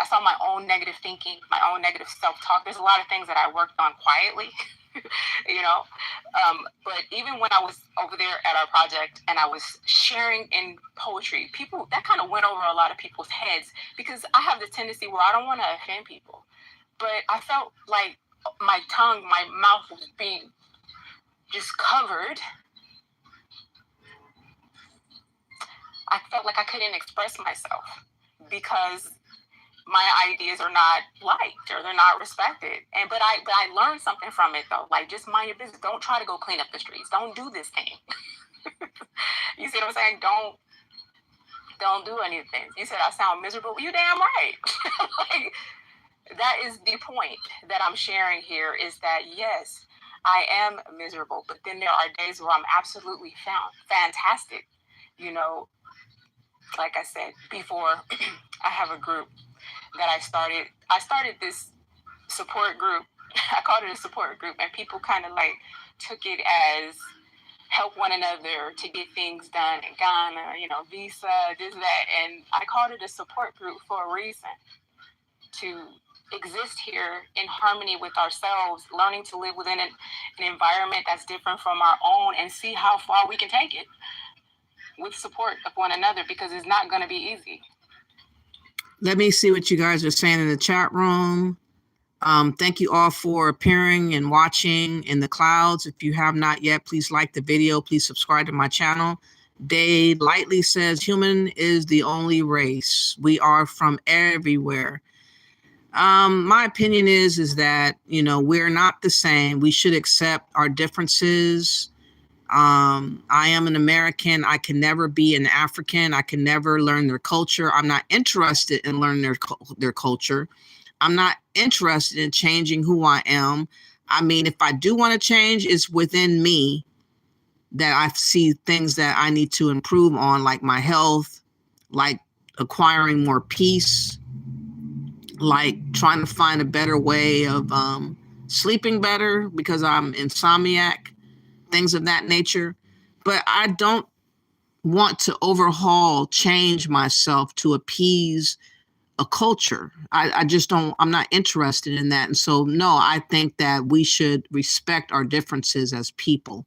I saw my own negative thinking, my own negative self-talk. There's a lot of things that I worked on quietly, you know. But even when I was over there at our project and I was sharing in poetry, people, that kind of went over a lot of people's heads because I have this tendency where I don't want to offend people. But I felt like my tongue, my mouth was being just covered. I felt like I couldn't express myself because my ideas are not liked or they're not respected. But I learned something from it though. Like, just mind your business. Don't try to go clean up the streets. Don't do this thing. You see what I'm saying? Don't do anything. You said I sound miserable. Well, you damn right. Like, that is the point that I'm sharing here, is that yes, I am miserable, but then there are days where I'm absolutely fantastic. You know, like I said before, I have a group that I started this support group. I called it a support group, and people kind of like took it as help one another to get things done in Ghana, you know, visa, this, that. And I called it a support group for a reason, to exist here in harmony with ourselves, learning to live within an environment that's different from our own and see how far we can take it with support of one another, because it's not going to be easy. Let me see what you guys are saying in the chat room. Thank you all for appearing and watching in the clouds. If you have not yet, please like the video. Please subscribe to my channel. Day Lightly says, human is the only race. We are from everywhere. My opinion is that, you know, we're not the same. We should accept our differences. I am an American. I can never be an African. I can never learn their culture. I'm not interested in learning their culture. I'm not interested in changing who I am. I mean, if I do want to change, it's within me that I see things that I need to improve on, like my health, like acquiring more peace, like trying to find a better way of sleeping better because I'm insomniac, things of that nature. But I don't want to change myself to appease a culture. I just don't, I'm not interested in that. And so, no, I think that we should respect our differences as people,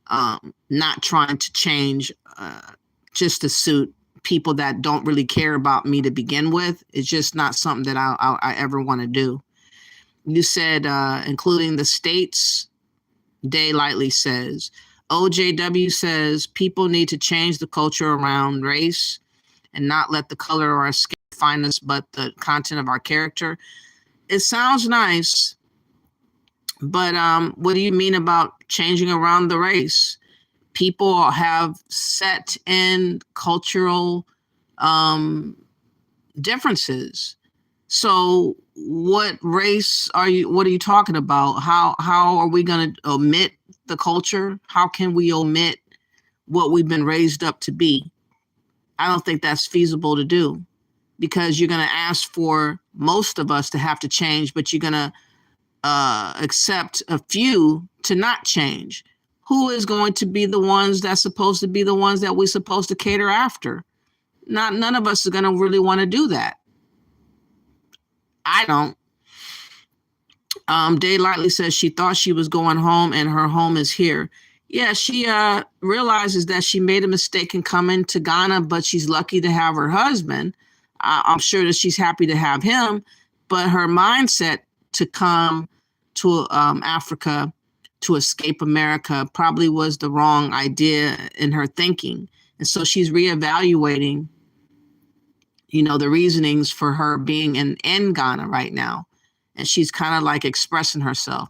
not trying to change just to suit people that don't really care about me to begin with. It's just not something that I ever want to do. You said, including the states, Day Lightly says, OJW says, people need to change the culture around race and not let the color of our skin define us, but the content of our character. It sounds nice, But what do you mean about changing around the race? People have set in cultural differences. So what race are you, what are you talking about? How are we going to omit the culture? How can we omit what we've been raised up to be? I don't think that's feasible to do, because you're going to ask for most of us to have to change, but you're going to accept a few to not change. Who is going to be the ones that's supposed to be the ones that we're supposed to cater after? None of us are going to really want to do that. I don't. Day Lightly says she thought she was going home and her home is here. Yeah, she realizes that she made a mistake in coming to Ghana, but she's lucky to have her husband. I'm sure that she's happy to have him, but her mindset to come to Africa to escape America probably was the wrong idea in her thinking. And so she's reevaluating, the reasonings for her being in Ghana right now. And she's kind of like expressing herself.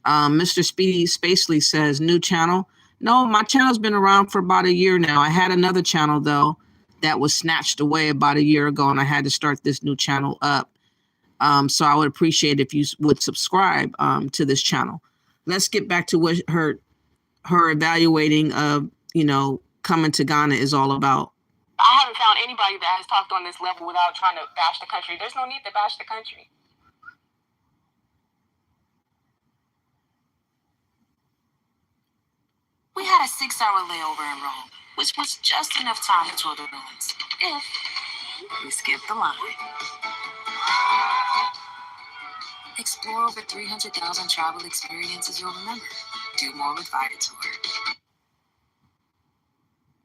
Mr. Speedy Spacely says, new channel. No, my channel's been around for about a year now. I had another channel, though, that was snatched away about a year ago, and I had to start this new channel up. So I would appreciate if you would subscribe to this channel. Let's get back to what her evaluating of, coming to Ghana is all about. I haven't found anybody that has talked on this level without trying to bash the country. There's no need to bash the country. We had a 6-hour layover in Rome, which was just enough time to tour the ruins, if we skipped the line. Explore over 300,000 travel experiences you'll remember. Do more with Vitatour.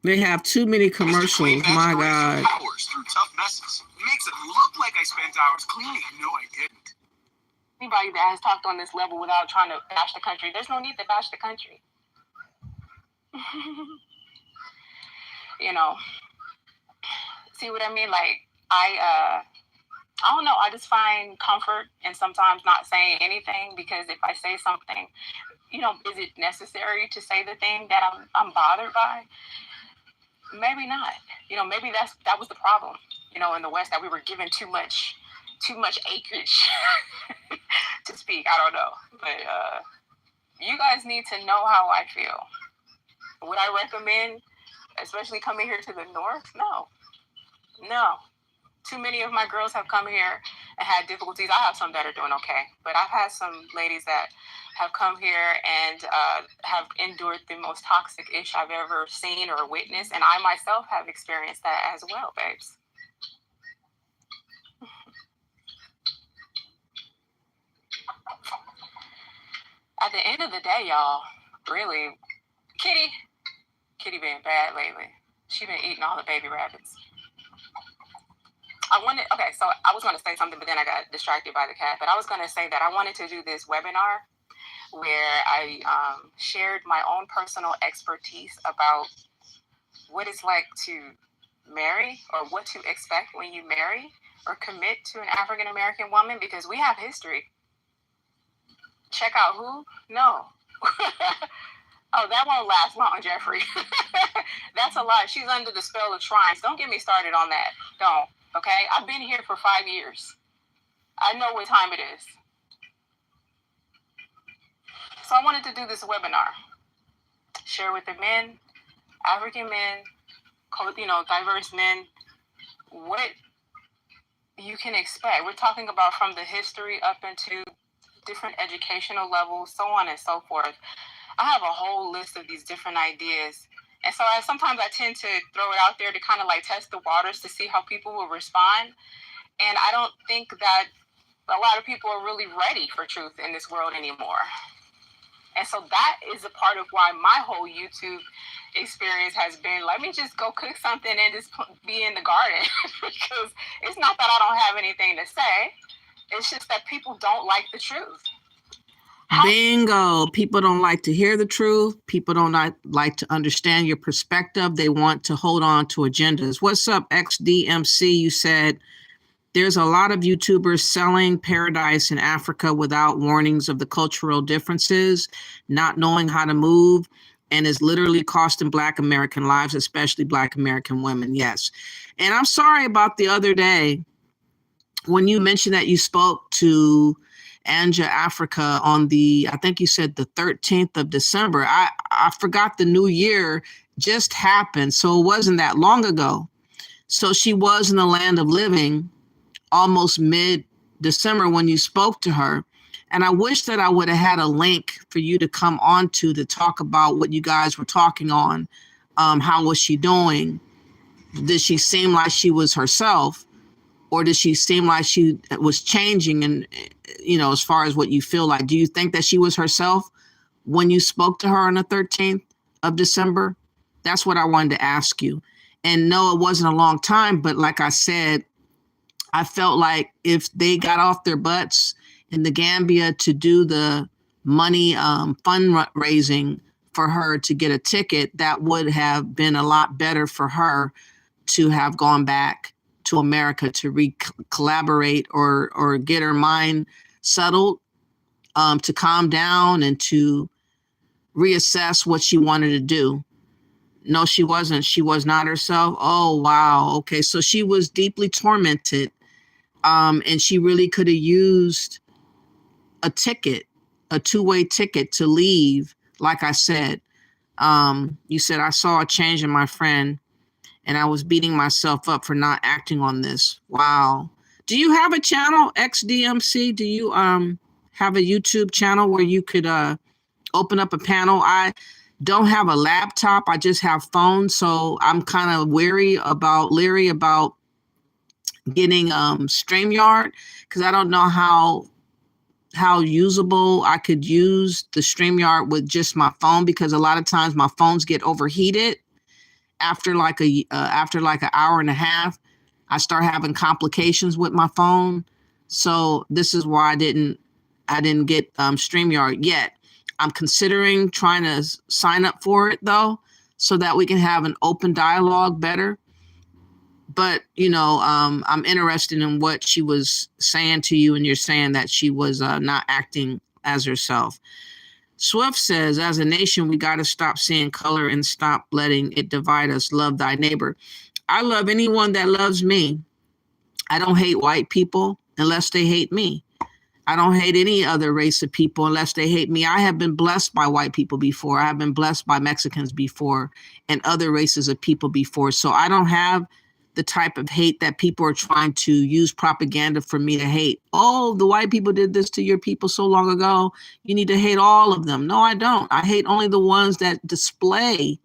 They have too many commercials. My God. Hours through tough messes. Makes it look like I spent hours cleaning. No, I didn't. Anybody that has talked on this level without trying to bash the country, there's no need to bash the country. See what I mean? Like, I don't know. I just find comfort in sometimes not saying anything, because if I say something, is it necessary to say the thing that I'm bothered by? Maybe not. Maybe that was the problem, in the West, that we were given too much acreage to speak. I don't know. But you guys need to know how I feel. Would I recommend, especially coming here to the North? No. Too many of my girls have come here and had difficulties. I have some that are doing okay, but I've had some ladies that have come here and have endured the most toxic ish I've ever seen or witnessed, and I myself have experienced that as well, babes. At the end of the day, y'all, really, Kitty been bad lately. She been eating all the baby rabbits. So I was going to say something, but then I got distracted by the cat. But I was going to say that I wanted to do this webinar where I shared my own personal expertise about what it's like to marry, or what to expect when you marry or commit to an African American woman, because we have history. Check out who? No. Oh, that won't last long, Jeffrey. That's a lie. She's under the spell of shrines. Don't get me started on that. Don't. Okay? I've been here for 5 years. I know what time it is. So I wanted to do this webinar. Share with the men, African men, diverse men, what you can expect. We're talking about from the history up into different educational levels, so on and so forth. I have a whole list of these different ideas. And so sometimes I tend to throw it out there to kind of like test the waters to see how people will respond. And I don't think that a lot of people are really ready for truth in this world anymore. And so that is a part of why my whole YouTube experience has been, let me just go cook something and just be in the garden. Because it's not that I don't have anything to say. It's just that people don't like the truth. Bingo. People don't like to hear the truth. People don't like to understand your perspective. They want to hold on to agendas. What's up, XDMC? You said There's a lot of YouTubers selling paradise in Africa without warnings of the cultural differences, not knowing how to move, and is literally costing Black American lives, especially Black American women. Yes. And I'm sorry about the other day when you mentioned that you spoke to Anja Africa on the, I think you said the 13th of December. I forgot the new year just happened. So it wasn't that long ago. So she was in the land of living almost mid-December when you spoke to her. And I wish that I would have had a link for you to come on to talk about what you guys were talking on. How was she doing? Did she seem like she was herself? Or did she seem like she was changing? And, you know, as far as what you feel like, do you think that she was herself when you spoke to her on the 13th of December? That's what I wanted to ask you. And no, it wasn't a long time, but like I said, I felt like if they got off their butts in the Gambia to do the money fundraising for her to get a ticket, that would have been a lot better for her to have gone back to America to collaborate or get her mind settled, to calm down and to reassess what she wanted to do. No, she wasn't. She was not herself. Oh, wow. Okay. So she was deeply tormented. And she really could have used a ticket, a two-way ticket to leave. Like I said, you said, I saw a change in my friend and I was beating myself up for not acting on this. Wow. Do you have a channel, XDMC? Do you have a YouTube channel where you could open up a panel? I don't have a laptop. I just have phones. So I'm kind of leery about getting StreamYard, because I don't know how usable I could use the StreamYard with just my phone, because a lot of times my phones get overheated after like an hour and a half. I start having complications with my phone. So this is why I didn't get StreamYard yet. I'm considering trying to sign up for it though, so that we can have an open dialogue better. But, you know, I'm interested in what she was saying to you, and you're saying that she was not acting as herself. Swift says, as a nation, we got to stop seeing color and stop letting it divide us. Love thy neighbor. I love anyone that loves me. I don't hate white people unless they hate me. I don't hate any other race of people unless they hate me. I have been blessed by white people before. I have been blessed by Mexicans before and other races of people before. So I don't have the type of hate that people are trying to use propaganda for me to hate. Oh, the white people did this to your people so long ago. You need to hate all of them. No, I don't. I hate only the ones that display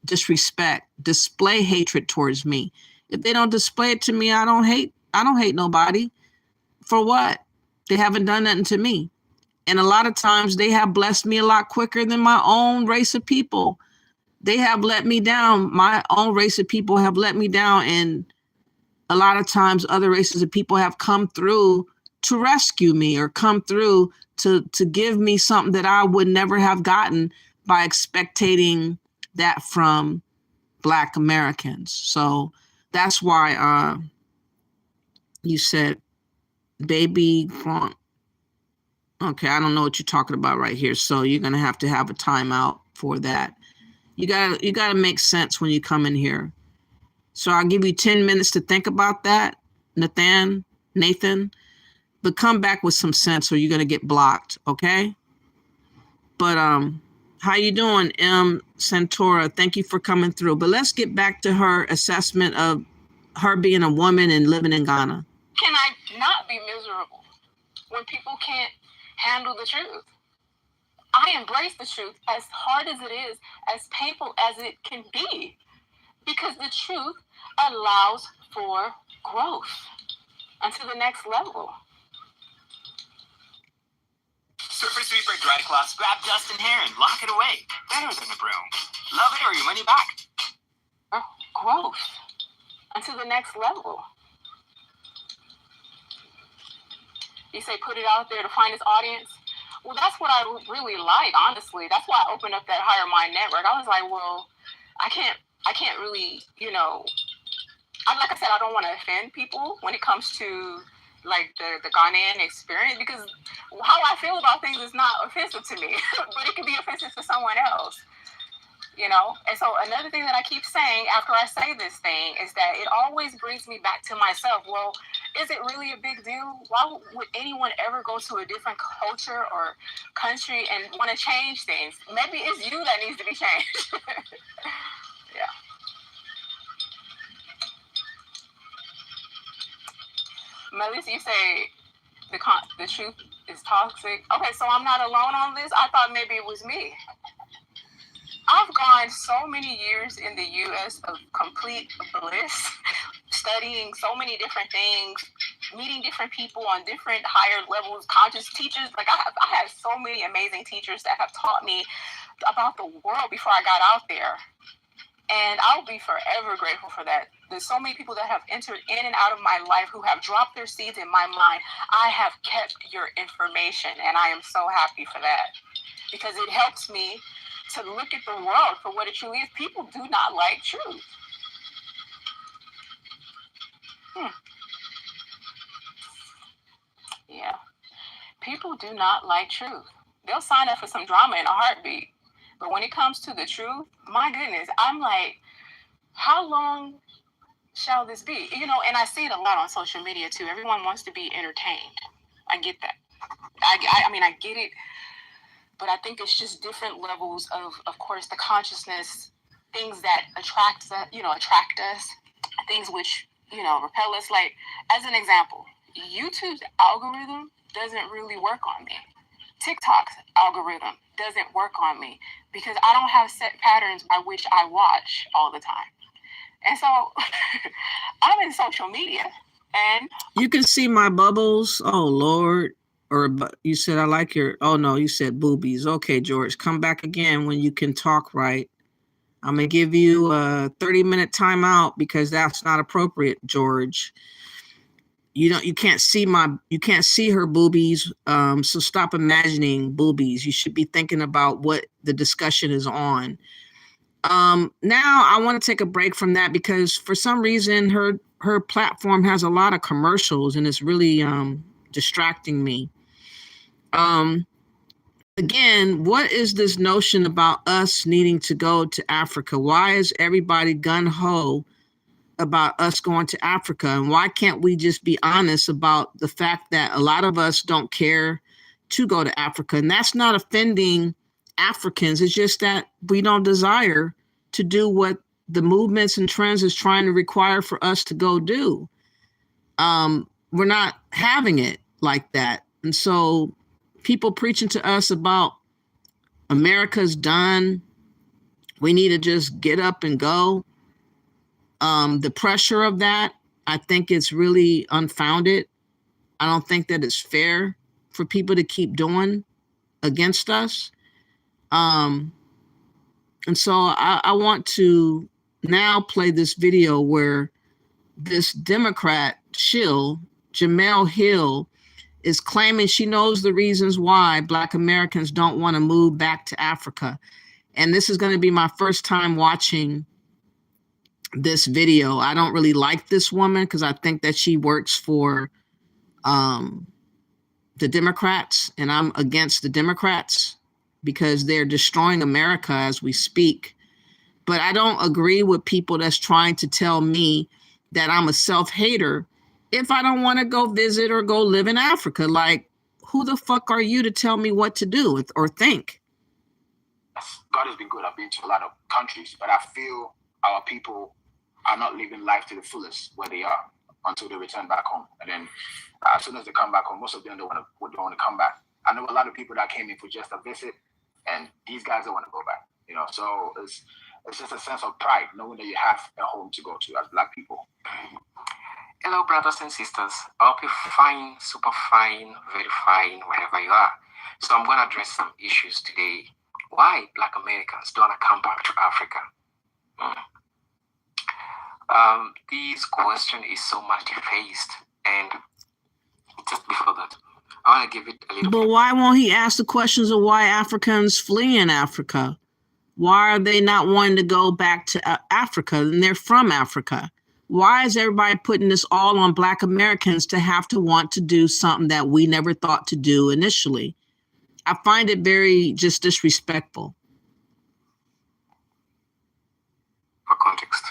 disrespect, display hatred towards me. If they don't display it to me, I don't hate nobody. For what? They haven't done nothing to me. And a lot of times they have blessed me a lot quicker than my own race of people. They have let me down. My own race of people have let me down. And a lot of times other races of people have come through to rescue me or come through to give me something that I would never have gotten by expecting that from Black Americans. So that's why you said, baby, okay, I don't know what you're talking about right here. So you're going to have a timeout for that. You gotta make sense when you come in here. So I'll give you 10 minutes to think about that, Nathan, but come back with some sense or you're gonna get blocked, okay? But how you doing, M. Santora? Thank you for coming through. But let's get back to her assessment of her being a woman and living in Ghana. Can I not be miserable when people can't handle the truth? I embrace the truth as hard as it is, as painful as it can be, because the truth allows for growth unto the next level. Surface Sweeper dry cloths grab dust and hair and lock it away. Better than a broom. Love it or your money back. Growth unto the next level. You say put it out there to find its audience. Well, that's what I really like, honestly. That's why I opened up that Higher Mind Network. I was like, well, I can't really, like I said, I don't want to offend people when it comes to like the Ghanaian experience, because how I feel about things is not offensive to me, but it can be offensive to someone else. You know, and so another thing that I keep saying after I say this thing is that it always brings me back to myself. Well, is it really a big deal? Why would anyone ever go to a different culture or country and want to change things? Maybe it's you that needs to be changed. Yeah. Melissa, you say the truth is toxic. Okay, so I'm not alone on this. I thought maybe it was me. I've gone so many years in the U.S. of complete bliss, studying so many different things, meeting different people on different higher levels, conscious teachers. Like I have so many amazing teachers that have taught me about the world before I got out there. And I'll be forever grateful for that. There's so many people that have entered in and out of my life who have dropped their seeds in my mind. I have kept your information, and I am so happy for that, because it helps me to look at the world for what it truly is. People do not like truth. Yeah. People do not like truth. They'll sign up for some drama in a heartbeat. But when it comes to the truth, my goodness, I'm like, how long shall this be? You know, and I see it a lot on social media too. Everyone wants to be entertained. I get that. I mean, I get it. But I think it's just different levels of course, the consciousness, things that attract us, things which, repel us. Like, as an example, YouTube's algorithm doesn't really work on me. TikTok's algorithm doesn't work on me because I don't have set patterns by which I watch all the time. And so I'm in social media and you can see my bubbles. Oh, Lord. Or you said, I like your, oh no, you said boobies. Okay, George, come back again when you can talk right. I'm going to give you a 30-minute timeout because that's not appropriate, George. You can't see her boobies. So stop imagining boobies. You should be thinking about what the discussion is on. Now I want to take a break from that because for some reason her platform has a lot of commercials and it's really distracting me. Again, what is this notion about us needing to go to Africa? Why is everybody gung-ho about us going to Africa? And why can't we just be honest about the fact that a lot of us don't care to go to Africa? And that's not offending Africans. It's just that we don't desire to do what the movements and trends is trying to require for us to go do. We're not having it like that. And so people preaching to us about America's done, we need to just get up and go. The pressure of that, I think it's really unfounded. I don't think that it's fair for people to keep doing against us. And so I want to now play this video where this Democrat shill, Jamel Hill, is claiming she knows the reasons why Black Americans don't want to move back to Africa. And this is going to be my first time watching this video. I don't really like this woman because I think that she works for the Democrats, and I'm against the Democrats because they're destroying America as we speak. But I don't agree with people that's trying to tell me that I'm a self-hater if I don't want to go visit or go live in Africa. Like, who the fuck are you to tell me what to do or think? God has been good. I've been to a lot of countries, but I feel our people are not living life to the fullest where they are until they return back home. And then as soon as they come back home, most of them don't want to come back. I know a lot of people that came in for just a visit, and these guys don't want to go back. So it's just a sense of pride knowing that you have a home to go to as Black people. Hello, brothers and sisters. I hope you're fine, super fine, very fine, wherever you are. So I'm going to address some issues today. Why Black Americans don't want to come back to Africa? This question is so multi-faced, and just before that, I want to give it a little. But why won't he ask the questions of why Africans flee in Africa? Why are they not wanting to go back to Africa? And they're from Africa. Why is everybody putting this all on Black Americans to have to want to do something that we never thought to do initially? I find it very just disrespectful. For context,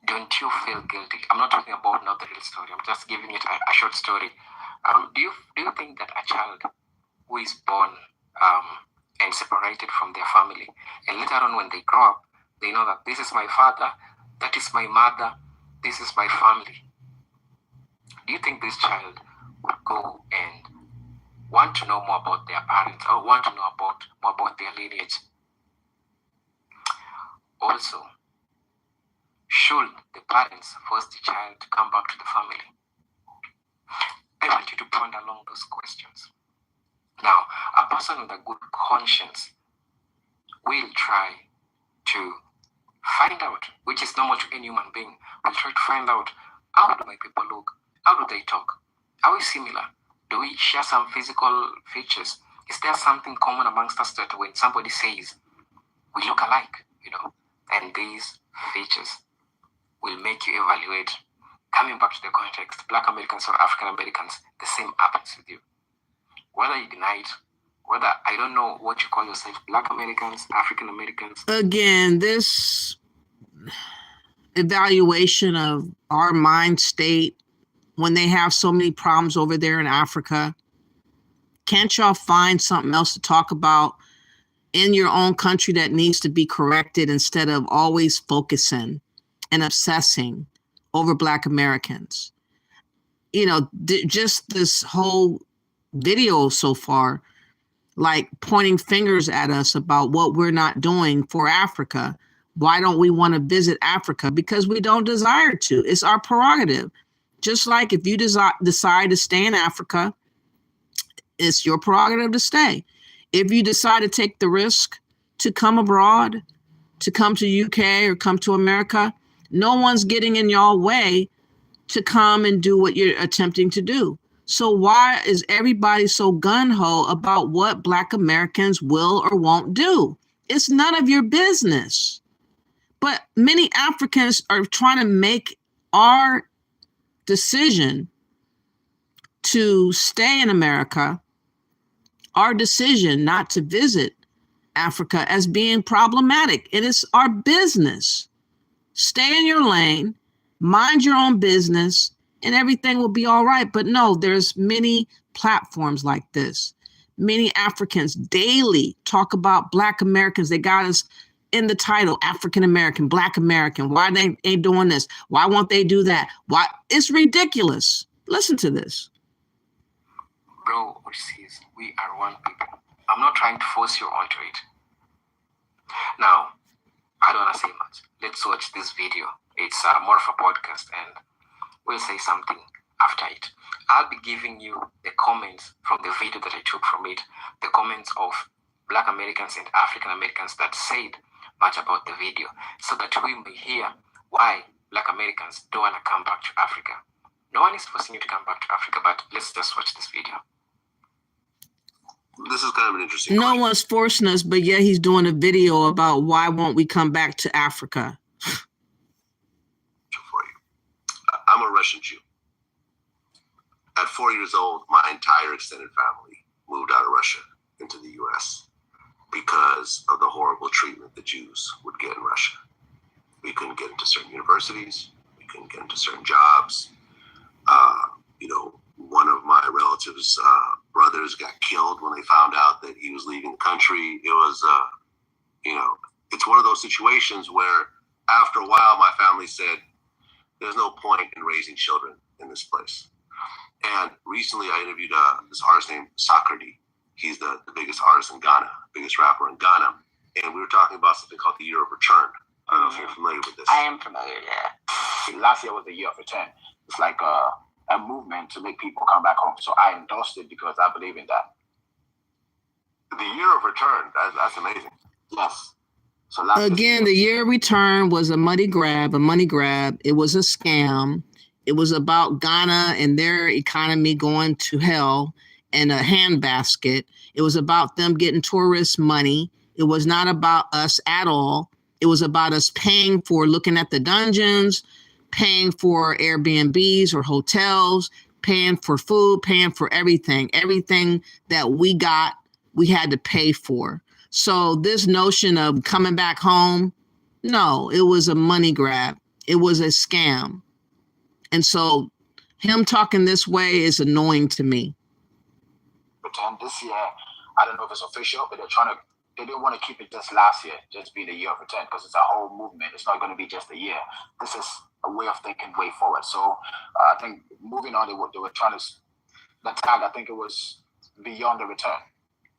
don't you feel guilty? I'm not talking about not the real story. I'm just giving it a short story. Do you think that a child who is born and separated from their family, and later on when they grow up, they know that this is my father, that is my mother, this is my family. Do you think this child would go and want to know more about their parents or want to know more about their lineage? Also, should the parents force the child to come back to the family? I want you to ponder along those questions. Now, a person with a good conscience will try to find out, which is normal to any human being, will try to find out, how do my people look? How do they talk? Are we similar? Do we share some physical features? Is there something common amongst us that when somebody says we look alike, and these features will make you evaluate, coming back to the context, Black Americans or African Americans, the same happens with you. Whether you deny it, whether, I don't know what you call yourself, Black Americans, African Americans. Again, this evaluation of our mind state when they have so many problems over there in Africa, can't y'all find something else to talk about in your own country that needs to be corrected instead of always focusing and obsessing over Black Americans? Just this whole video so far, like pointing fingers at us about what we're not doing for Africa. Why don't we want to visit Africa? Because we don't desire to. It's our prerogative. Just like if you decide to stay in Africa, it's your prerogative to stay. If you decide to take the risk to come abroad, to come to UK or come to America, no one's getting in your way to come and do what you're attempting to do. So why is everybody so gung-ho about what Black Americans will or won't do? It's none of your business. But many Africans are trying to make our decision to stay in America, our decision not to visit Africa, as being problematic. It is our business. Stay in your lane, mind your own business, and everything will be all right. But no, there's many platforms like this. Many Africans daily talk about Black Americans. They got us in the title, African American, Black American. Why they ain't doing this? Why won't they do that? Why? It's ridiculous. Listen to this. Bro, overseas, we are one people. I'm not trying to force you onto it. Now, I don't want to say much. Let's watch this video. It's more of a podcast, and we'll say something after it. I'll be giving you the comments from the video that I took from it, the comments of Black Americans and African Americans that said much about the video, so that we may hear why Black Americans don't want to come back to Africa. No one is forcing you to come back to Africa, but let's just watch this video. This is kind of an interesting No question. one's forcing us, but yet he's doing a video about why won't we come back to Africa. For you. I'm a Russian Jew. At 4 years old, my entire extended family moved out of Russia into the U.S. because of the horrible treatment the Jews would get in Russia. We couldn't get into certain universities. We couldn't get into certain jobs. One of my relatives' brothers got killed when they found out that he was leaving the country. It was, it's one of those situations where after a while, my family said, there's no point in raising children in this place. And recently I interviewed this artist named Sakrdi. He's the biggest artist in Ghana, biggest rapper in Ghana. And we were talking about something called the Year of Return. I don't know if you're familiar with this. I am familiar, yeah. Last year was the Year of Return. It's like a movement to make people come back home. So I endorsed it because I believe in that. The Year of Return, that's amazing. Yes. So again, the Year of Return was a money grab. It was a scam. It was about Ghana and their economy going to hell in a handbasket. It was about them getting tourist money. It was not about us at all. It was about us paying for looking at the dungeons, paying for Airbnbs or hotels, paying for food, paying for everything. Everything that we got, we had to pay for. So this notion of coming back home, no, it was a money grab. It was a scam. And so him talking this way is annoying to me. Return this year, I don't know if it's official, but they didn't want to keep it just last year, just being a year of return, because it's a whole movement. It's not going to be just a year. This is a way of thinking way forward. So I think moving on, they were trying to, the tag, I think it was beyond the return.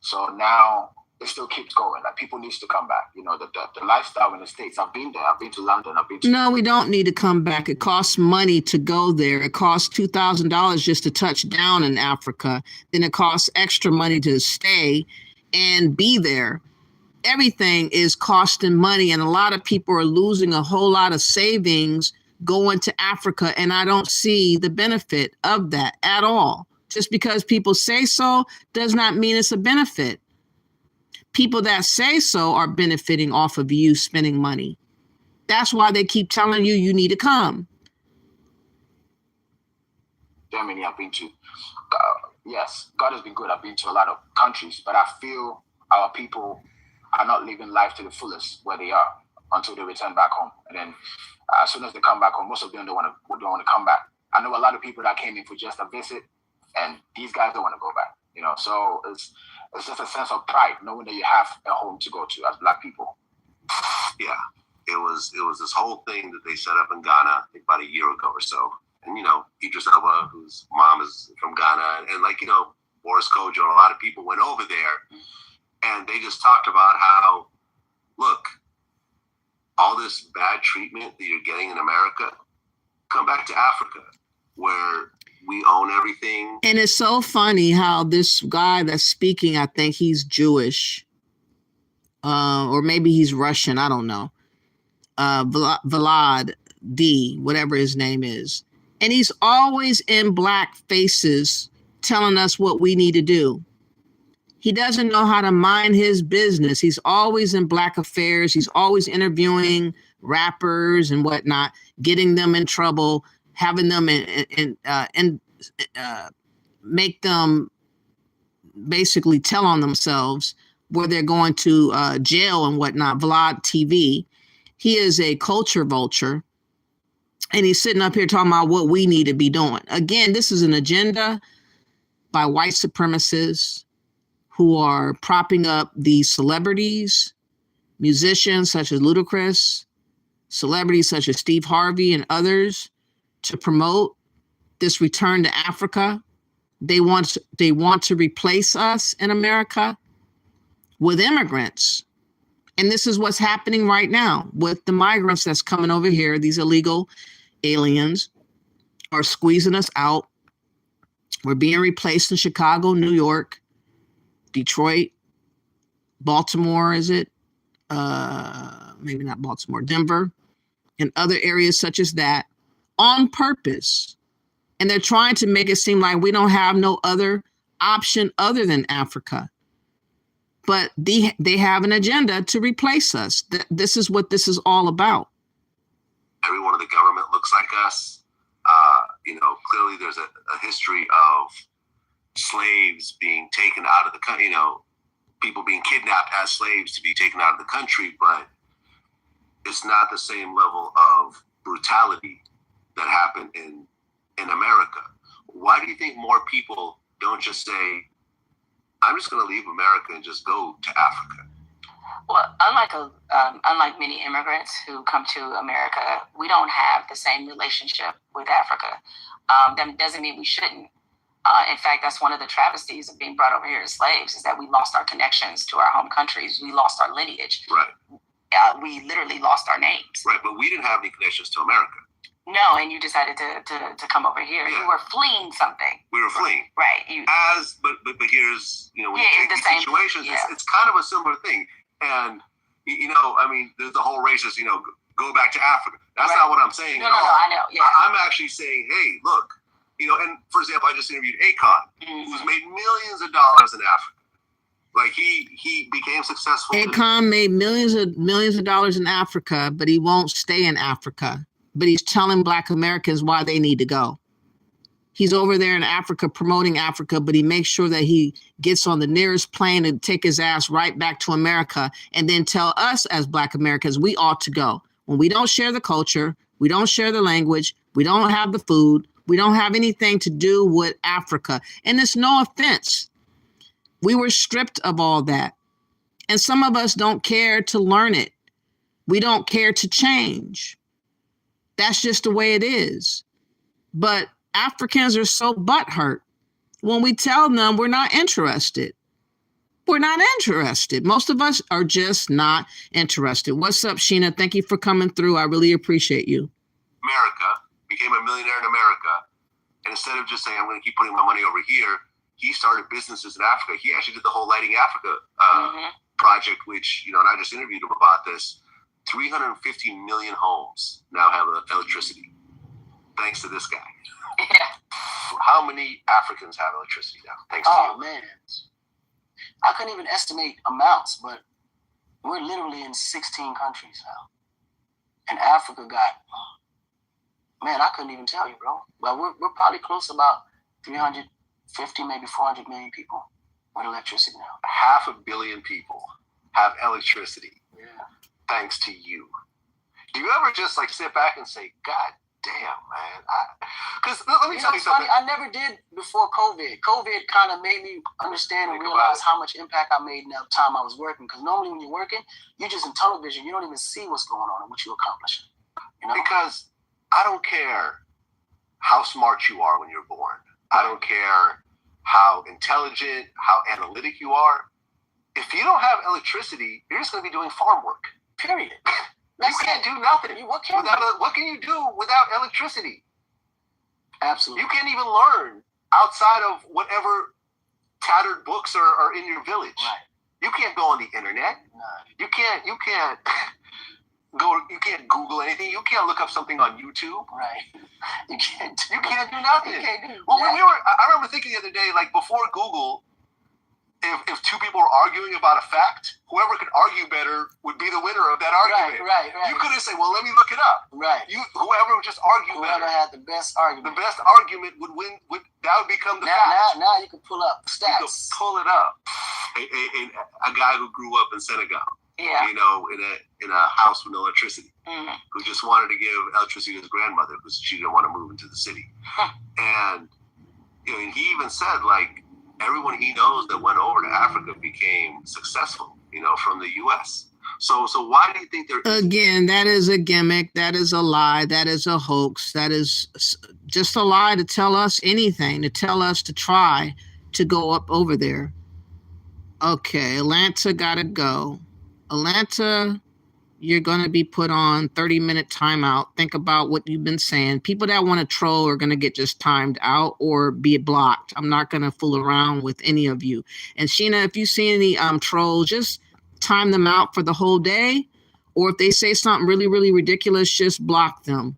So now it still keeps going. Like, people need to come back. You know, the lifestyle in the States. I've been there. I've been to London. No, we don't need to come back. It costs money to go there. It costs $2,000 just to touch down in Africa. Then it costs extra money to stay and be there. Everything is costing money, and a lot of people are losing a whole lot of savings going to Africa, and I don't see the benefit of that at all. Just because people say so does not mean it's a benefit. People that say so are benefiting off of you spending money. That's why they keep telling you you need to come. Germany, I've been to. Yes, God has been good. I've been to a lot of countries, but I feel our people are not living life to the fullest where they are until they return back home. And then as soon as they come back home, most of them don't want to come back. I know a lot of people that came in for just a visit, and these guys don't want to go back. You know, so it's just a sense of pride knowing that you have a home to go to as Black people. Yeah, it was this whole thing that they set up in Ghana, I think about a year ago or so. And you know, Idris Elba, whose mom is from Ghana, and like, you know, Boris Kojo, a lot of people went over there, and they just talked about how, look, all this bad treatment that you're getting in America, come back to Africa, where we own everything. And it's so funny how this guy that's speaking, I think he's Jewish, or maybe he's Russian, I don't know. Vlad D, whatever his name is. And he's always in Black faces telling us what we need to do. He doesn't know how to mind his business. He's always in Black affairs. He's always interviewing rappers and whatnot, getting them in trouble, having them make them basically tell on themselves where they're going to jail and whatnot. Vlad TV. He is a culture vulture. And he's sitting up here talking about what we need to be doing. Again, this is an agenda by white supremacists who are propping up these celebrities, musicians such as Ludacris, celebrities such as Steve Harvey and others, to promote this return to Africa. They want to replace us in America with immigrants. And this is what's happening right now with the migrants that's coming over here. These illegal aliens are squeezing us out. We're being replaced in Chicago, New York, Detroit, Baltimore, is it? Maybe not Baltimore, Denver, and other areas such as that, on purpose. And they're trying to make it seem like we don't have no other option other than Africa. But they have an agenda to replace us. This is what this is all about. Everyone in the government looks like us. You know, clearly there's a history of slaves being taken out of the country, you know, people being kidnapped as slaves to be taken out of the country, but it's not the same level of brutality that happened in America. Why do you think more people don't just say, I'm just going to leave America and just go to Africa? Well, unlike many immigrants who come to America, we don't have the same relationship with Africa. That doesn't mean we shouldn't. In fact, that's one of the travesties of being brought over here as slaves, is that we lost our connections to our home countries. We lost our lineage. Right. We literally lost our names. Right, but we didn't have any connections to America. No, and you decided to come over here. Yeah. You were fleeing something. We were fleeing. Right. But here's, you know, when you take these same situations, yeah. it's kind of a similar thing. And, you know, I mean, there's the whole racist, you know, go back to Africa. That's not what I'm saying. No, I know. Yeah. I'm actually saying, hey, look, you know, and for example, I just interviewed Akon, who's made millions of dollars in Africa. Like he became successful. Akon made millions of dollars in Africa, but he won't stay in Africa. but he's telling Black Americans why they need to go. He's over there in Africa promoting Africa, but he makes sure that he gets on the nearest plane and take his ass right back to America and then tell us as Black Americans we ought to go. When we don't share the culture, we don't share the language, we don't have the food, we don't have anything to do with Africa. And it's no offense. We were stripped of all that. And some of us don't care to learn it. We don't care to change. That's just the way it is. But Africans are so butthurt when we tell them we're not interested. We're not interested. Most of us are just not interested. What's up, Sheena? Thank you for coming through. I really appreciate you. America, became a millionaire in America. And instead of just saying, I'm going to keep putting my money over here, he started businesses in Africa. He actually did the whole Lighting Africa project, which, and I just interviewed him about this. 350 million homes now have electricity, thanks to this guy. Yeah. How many Africans have electricity now? Thanks to you. Man. I couldn't even estimate amounts, but we're literally in 16 countries now. And Africa got, man, I couldn't even tell you, bro. But we're probably close to about 350, maybe 400 million people with electricity now. 500 million people have electricity. Yeah. Thanks to you. Do you ever just sit back and say, God damn, man? Because let me tell you something. Funny, I never did before COVID. COVID kind of made me understand and realize how much impact I made in the time I was working. Because normally when you're working, you're just in tunnel vision. You don't even see what's going on and what you're accomplishing. Because I don't care how smart you are when you're born. I don't care how intelligent, how analytic you are. If you don't have electricity, you're just going to be doing farm work. Period. You can't do nothing. What can you do without electricity? Absolutely. You can't even learn outside of whatever tattered books are in your village. Right. You can't go on the internet. No. You can't you can't Google anything. You can't look up something on YouTube. Right. You can't do nothing. You can't do I remember thinking the other day, before Google, if two people were arguing about a fact, whoever could argue better would be the winner of that argument. Right. You couldn't say, well, let me look it up. Right. Whoever just argued Whoever had the best argument. The best argument would win. That would become the fact. Now you can pull up stats. You can pull it up. A guy who grew up in Senegal. Yeah. In a house with no electricity, who just wanted to give electricity to his grandmother because she didn't want to move into the city. And and he even said everyone he knows that went over to Africa became successful, from the U.S. So why do you think they're... Again, that is a gimmick. That is a lie. That is a hoax. That is just a lie to tell us anything, to tell us to try to go up over there. Okay, Atlanta gotta go. Atlanta, you're going to be put on 30-minute timeout. Think about what you've been saying. People that want to troll are going to get just timed out or be blocked. I'm not going to fool around with any of you. And Sheena, if you see any trolls, just time them out for the whole day. Or if they say something really, really ridiculous, just block them.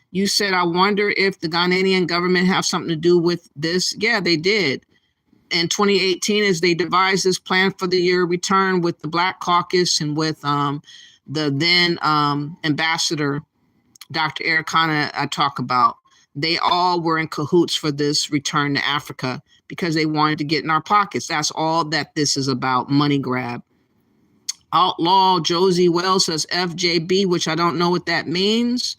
You said, I wonder if the Ghanaian government have something to do with this. Yeah, they did. In 2018, as they devised this plan for the year return with the Black Caucus and with the then ambassador, Dr. Eric Kana, I talk about, they all were in cahoots for this return to Africa because they wanted to get in our pockets. That's all that this is about, money grab. Outlaw Josie Wells says FJB, which I don't know what that means.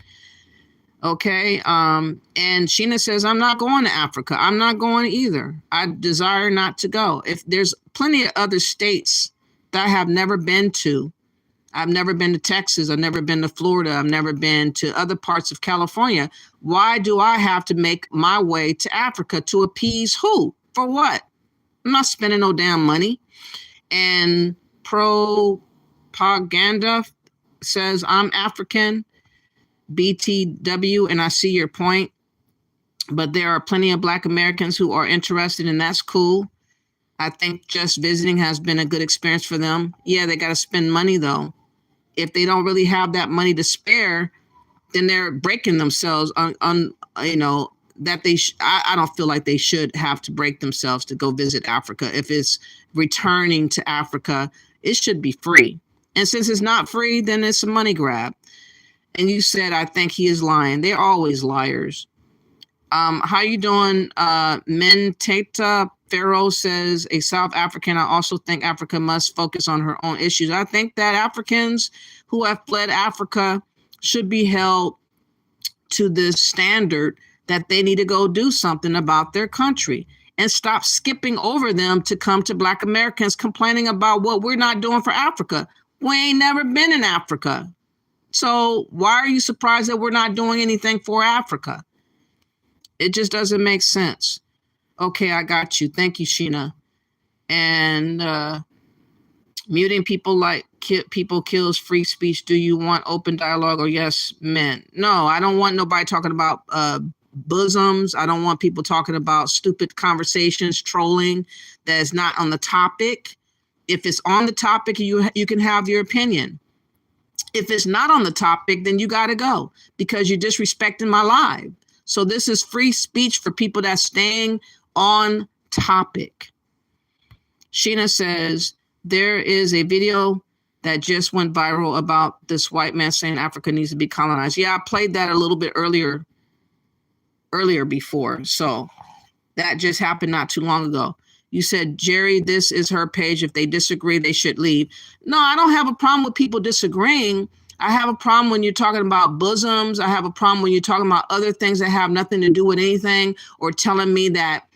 Okay. And Sheena says, I'm not going to Africa. I'm not going either. I desire not to go. If there's plenty of other states that I have never been to. I've never been to Texas. I've never been to Florida. I've never been to other parts of California. Why do I have to make my way to Africa to appease who? For what? I'm not spending no damn money. And Propaganda says, I'm African. BTW, and I see your point, but there are plenty of Black Americans who are interested, and that's cool. I think just visiting has been a good experience for them. Yeah, they got to spend money though. If they don't really have that money to spare, then they're breaking themselves on that I don't feel like they should have to break themselves to go visit Africa. If it's returning to Africa, it should be free. And since it's not free, then it's a money grab. And you said, I think he is lying. They're always liars. How you doing? Mentata Pharaoh says, a South African, I also think Africa must focus on her own issues. I think that Africans who have fled Africa should be held to this standard that they need to go do something about their country and stop skipping over them to come to Black Americans complaining about what we're not doing for Africa. We ain't never been in Africa. So why are you surprised that we're not doing anything for Africa? It just doesn't make sense. Okay, I got you. Thank you, Sheena. And muting people like people kills free speech. Do you want open dialogue or yes, men? No, I don't want nobody talking about bosoms. I don't want people talking about stupid conversations, trolling that is not on the topic. If it's on the topic, you can have your opinion. If it's not on the topic, then you got to go because you're disrespecting my live. So this is free speech for people that's staying on topic. Sheena says, there is a video that just went viral about this white man saying Africa needs to be colonized. Yeah, I played that a little bit earlier before. So that just happened not too long ago. You said, Jerry, this is her page. If they disagree, they should leave. No, I don't have a problem with people disagreeing. I have a problem when you're talking about bosoms. I have a problem when you're talking about other things that have nothing to do with anything or telling me that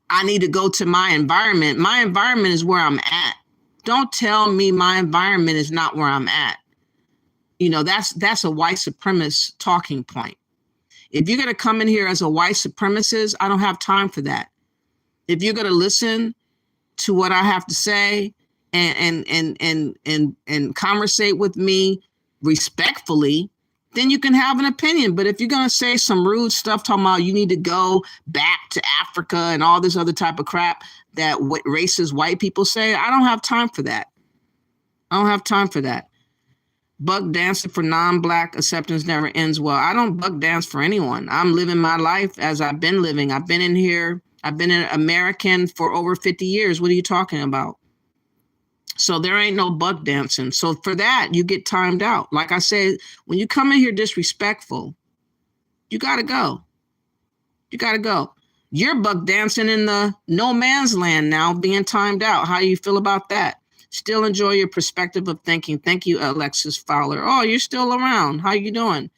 I need to go to my environment. My environment is where I'm at. Don't tell me my environment is not where I'm at. You know, that's a white supremacist talking point. If you're going to come in here as a white supremacist, I don't have time for that. If you're going to listen to what I have to say and conversate with me respectfully, then you can have an opinion. But if you're going to say some rude stuff talking about you need to go back to Africa and all this other type of crap that what racist white people say, I don't have time for that. I don't have time for that. Buck dancing for non-Black acceptance never ends well. I don't buck dance for anyone. I'm living my life as I've been living. I've been in here. I've been an American for over 50 years. What are you talking about? So there ain't no buck dancing. So for that, you get timed out. Like I said, when you come in here disrespectful, you got to go. You got to go. You're buck dancing in the no man's land now, being timed out. How do you feel about that? Still enjoy your perspective of thinking. Thank you, Alexis Fowler. Oh, you're still around. How you doing?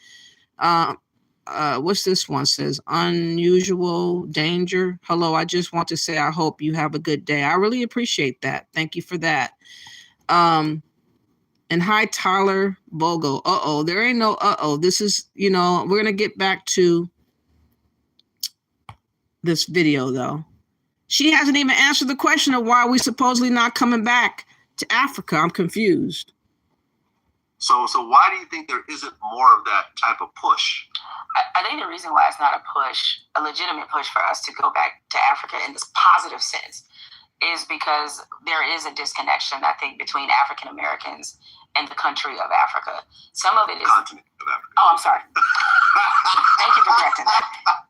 What's this one says? Unusual danger. Hello, I just want to say I hope you have a good day. I really appreciate that. Thank you for that. And hi, Tyler Bogle. Uh-oh, there ain't no uh-oh. This is, you know, we're going to get back to this video, though. She hasn't even answered the question of why we supposedly not coming back to Africa. I'm confused. So why do you think there isn't more of that type of push? I think the reason why it's not a legitimate push for us to go back to Africa in this positive sense is because there is a disconnection, I think, between African Americans and the country of Africa. Some of it is... Continent of Africa. Oh, I'm sorry. Thank you for correcting that.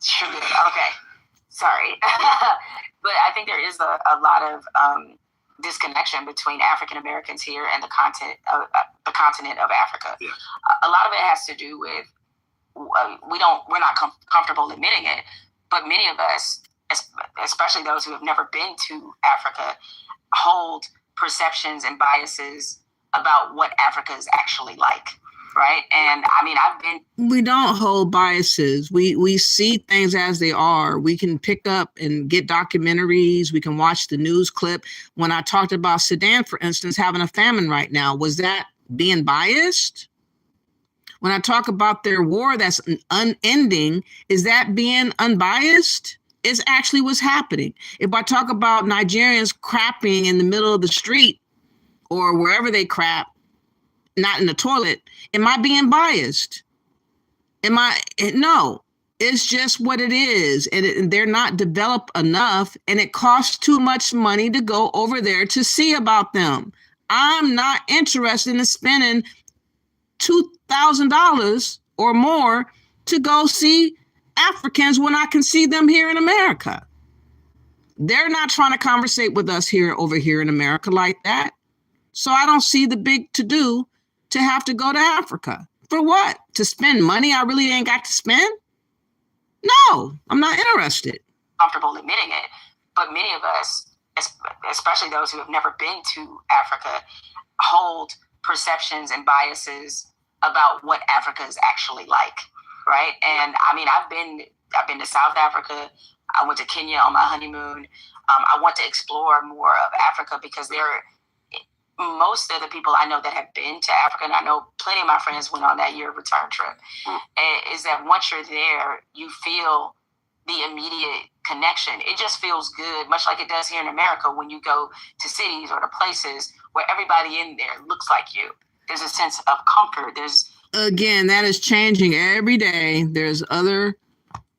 Sure did. Okay. Sorry. But I think there is a lot of disconnection between African Americans here and the continent of Africa. Yeah. A lot of it has to do with we're not comfortable admitting it, but many of us, especially those who have never been to Africa, hold perceptions and biases about what Africa is actually like. Right. And I mean, we don't hold biases. We see things as they are. We can pick up and get documentaries. We can watch the news clip. When I talked about Sudan, for instance, having a famine right now, was that being biased? When I talk about their war that's unending, is that being unbiased? It's actually what's happening. If I talk about Nigerians crapping in the middle of the street or wherever they crap, not in the toilet, am I being biased? No, it's just what it is. And they're not developed enough, and it costs too much money to go over there to see about them. I'm not interested in spending $2,000 or more to go see Africans when I can see them here in America. They're not trying to conversate with us over here in America like that. So I don't see the big to-do to have to go to Africa. For what? To spend money I really ain't got to spend? No, I'm not interested. Comfortable admitting it, but many of us, especially those who have never been to Africa, hold perceptions and biases about what Africa is actually like, right? And I mean, I've been to South Africa. I went to Kenya on my honeymoon. I want to explore more of Africa because most of the people I know that have been to Africa, and I know plenty of my friends went on that year return trip, is that once you're there, you feel the immediate connection. It just feels good, much like it does here in America when you go to cities or to places where everybody in there looks like you. There's a sense of comfort. Again, that is changing every day. There's other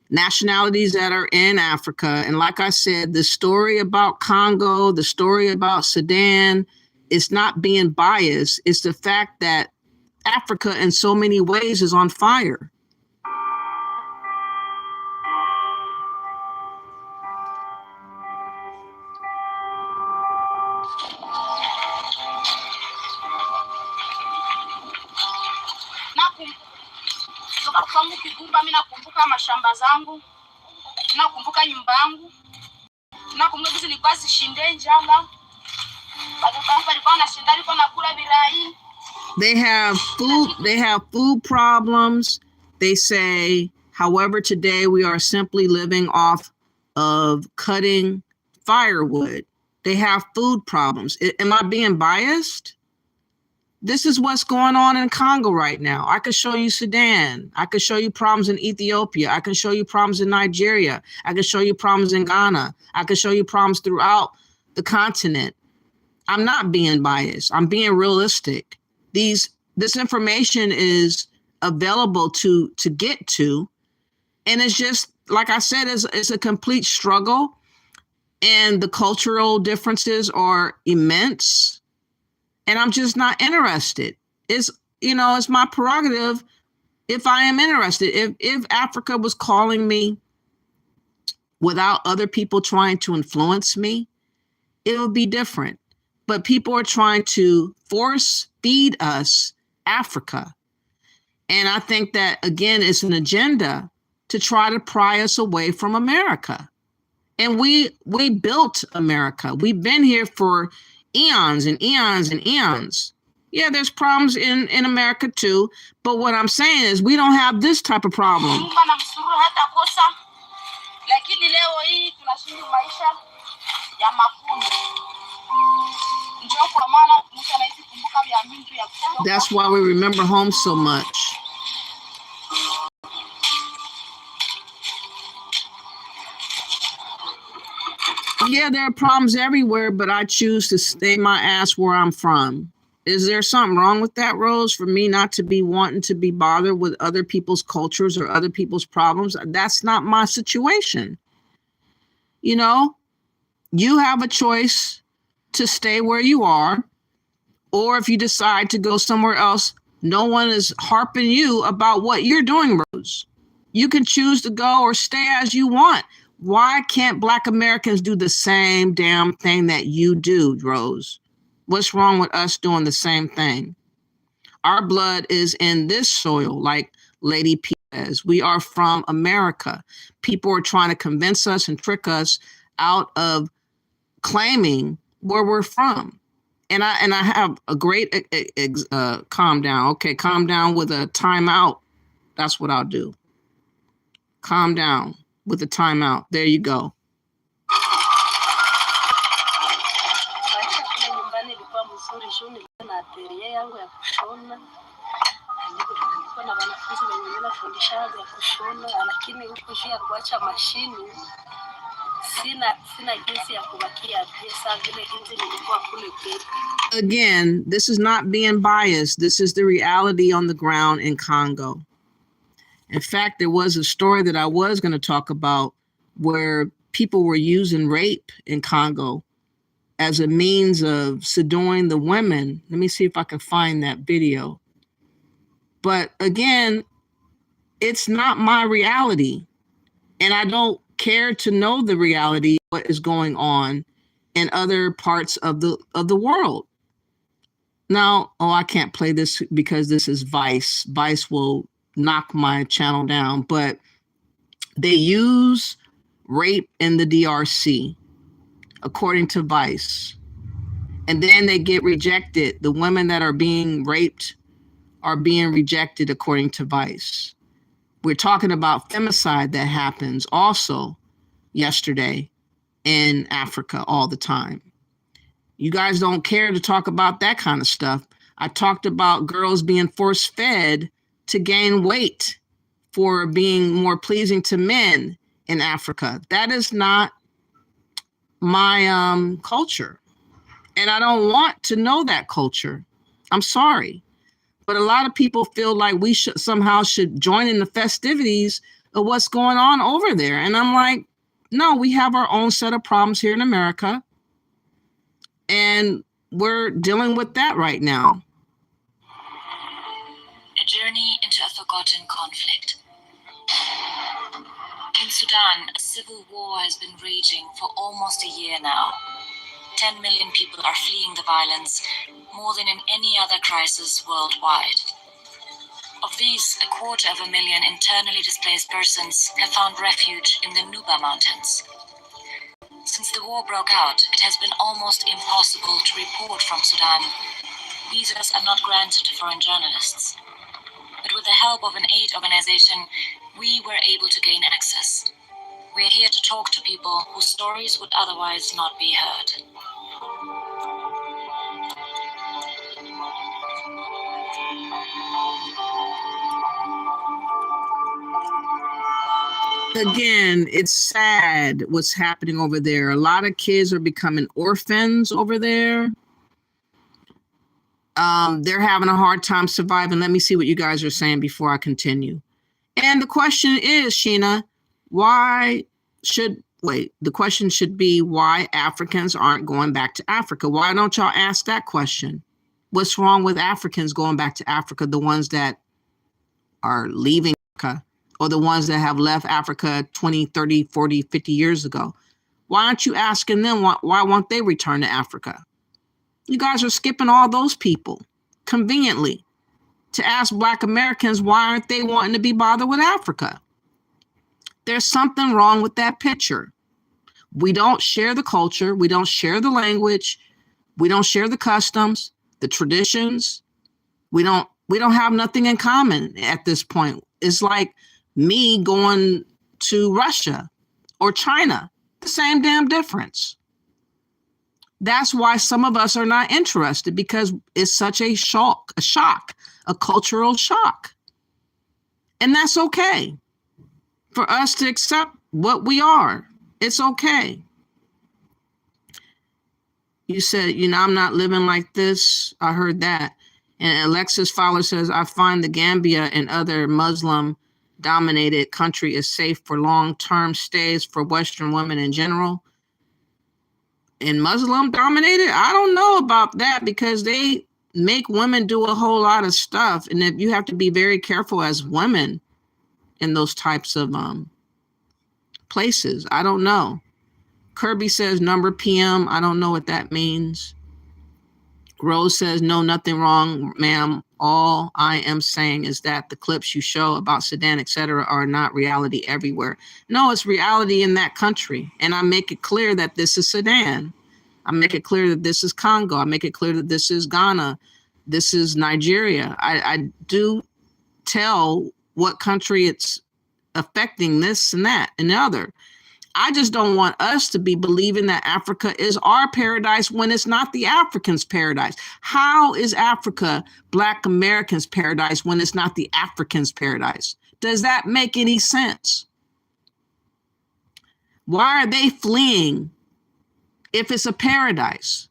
nationalities that are in Africa. And like I said, the story about Congo, the story about Sudan, it's not being biased. It's the fact that Africa in so many ways is on fire. Kwangu Kigumba, mimi nakumbuka mashamba zangu, nakumbuka nyumba yangu, nakumbuka hizo nilikuwa sishinde njala. They have food problems. They say, however, today we are simply living off of cutting firewood. They have food problems. Am I being biased? This is what's going on in Congo right now. I could show you Sudan. I could show you problems in Ethiopia. I can show you problems in Nigeria. I could show you problems in Ghana. I could show you problems throughout the continent. I'm not being biased. I'm being realistic. This information is available to get to. And it's just, like I said, it's a complete struggle. And the cultural differences are immense. And I'm just not interested. It's my prerogative if I am interested. If Africa was calling me without other people trying to influence me, it would be different. But people are trying to force feed us Africa. And I think that, again, it's an agenda to try to pry us away from America. And we built America. We've been here for eons and eons and eons. Yeah, there's problems in America too. But what I'm saying is we don't have this type of problem. That's why we remember home so much. Yeah, there are problems everywhere, but I choose to stay my ass where I'm from. Is there something wrong with that, Rose, for me not to be wanting to be bothered with other people's cultures or other people's problems? That's not my situation. You know, you have a choice to stay where you are, or if you decide to go somewhere else, no one is harping you about what you're doing, Rose. You can choose to go or stay as you want. Why can't Black Americans do the same damn thing that you do, Rose? What's wrong with us doing the same thing? Our blood is in this soil, like Lady P says. We are from America. People are trying to convince us and trick us out of claiming where we're from. And I have a great calm down. Okay, calm down with a timeout. That's what I'll do. Calm down with a timeout. There you go. Again, this is not being biased. This is the reality on the ground in Congo. In fact, there was a story that I was going to talk about where people were using rape in Congo as a means of subduing the women. Let me see if I can find that video. But again, it's not my reality. And I don't care to know the reality, what is going on in other parts of the world. Now, oh, I can't play this because this is Vice. Vice will knock my channel down, but they use rape in the DRC, according to Vice. And then they get rejected. The women that are being raped are being rejected, according to Vice. We're talking about femicide that happens also yesterday in Africa all the time. You guys don't care to talk about that kind of stuff. I talked about girls being force-fed to gain weight for being more pleasing to men in Africa. That is not my culture. And I don't want to know that culture. I'm sorry. But a lot of people feel like we should join in the festivities of what's going on over there. And I'm like, no, we have our own set of problems here in America. And we're dealing with that right now. A journey into a forgotten conflict. In Sudan, a civil war has been raging for almost a year now. 10 million people are fleeing the violence, more than in any other crisis worldwide. Of these, 250,000 internally displaced persons have found refuge in the Nuba Mountains. Since the war broke out, it has been almost impossible to report from Sudan. Visas are not granted to foreign journalists. But with the help of an aid organization, we were able to gain access. We are here to talk to people whose stories would otherwise not be heard. Again, it's sad what's happening over there. A lot of kids are becoming orphans over there. They're having a hard time surviving. Let me see what you guys are saying before I continue. And the question is, Sheena, the question should be why Africans aren't going back to Africa. Why don't y'all ask that question? What's wrong with Africans going back to Africa, the ones that are leaving Africa, or the ones that have left Africa 20, 30, 40, 50 years ago? Why aren't you asking them why won't they return to Africa? You guys are skipping all those people conveniently to ask Black Americans why aren't they wanting to be bothered with Africa. There's something wrong with that picture. We don't share the culture. We don't share the language. We don't share the customs, the traditions. We don't have nothing in common at this point. It's like me going to Russia or China, the same damn difference. That's why some of us are not interested, because it's such a shock, a cultural shock. And that's okay for us to accept what we are. It's okay. You said, I'm not living like this. I heard that. And Alexis Fowler says, I find the Gambia and other Muslim-dominated country is safe for long-term stays for Western women in general. And Muslim-dominated? I don't know about that, because they make women do a whole lot of stuff. And if you have to be very careful as women in those types of places. I don't know. Kirby says number PM. I don't know what that means. Rose says, no, nothing wrong, ma'am. All I am saying is that the clips you show about Sudan, etc., are not reality everywhere. No, it's reality in that country. And I make it clear that this is Sudan. I make it clear that this is Congo. I make it clear that this is Ghana. This is Nigeria. I do tell what country it's affecting, this and that and the other. I just don't want us to be believing that Africa is our paradise when it's not the Africans' paradise. How is Africa Black Americans' paradise when it's not the Africans' paradise? Does that make any sense? Why are they fleeing if it's a paradise?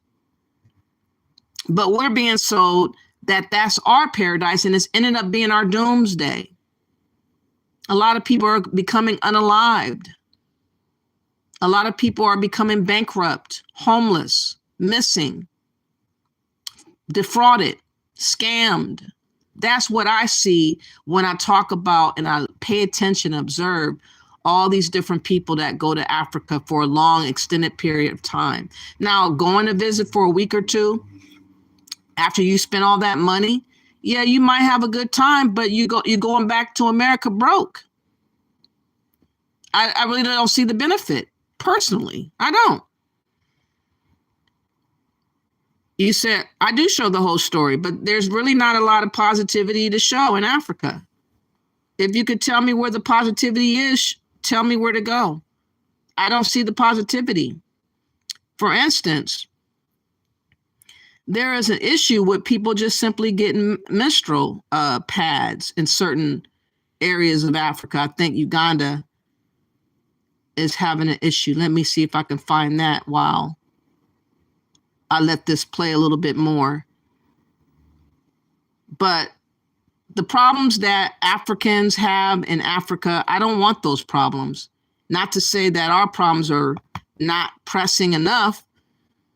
But we're being sold that that's our paradise, and it's ended up being our doomsday. A lot of people are becoming unalived. A lot of people are becoming bankrupt, homeless, missing, defrauded, scammed. That's what I see when I talk about and I pay attention and observe all these different people that go to Africa for a long, extended period of time. Now, going to visit for a week or two, After you spend all that money, yeah, you might have a good time, but you're going back to America broke. I really don't see the benefit. Personally, I don't. You said, I do show the whole story, but there's really not a lot of positivity to show in Africa. If you could tell me where the positivity is, tell me where to go. I don't see the positivity. For instance, there is an issue with people just simply getting menstrual pads in certain areas of Africa. I think Uganda is having an issue. Let me see if I can find that while I let this play a little bit more. But the problems that Africans have in Africa, I don't want those problems. Not to say that our problems are not pressing enough.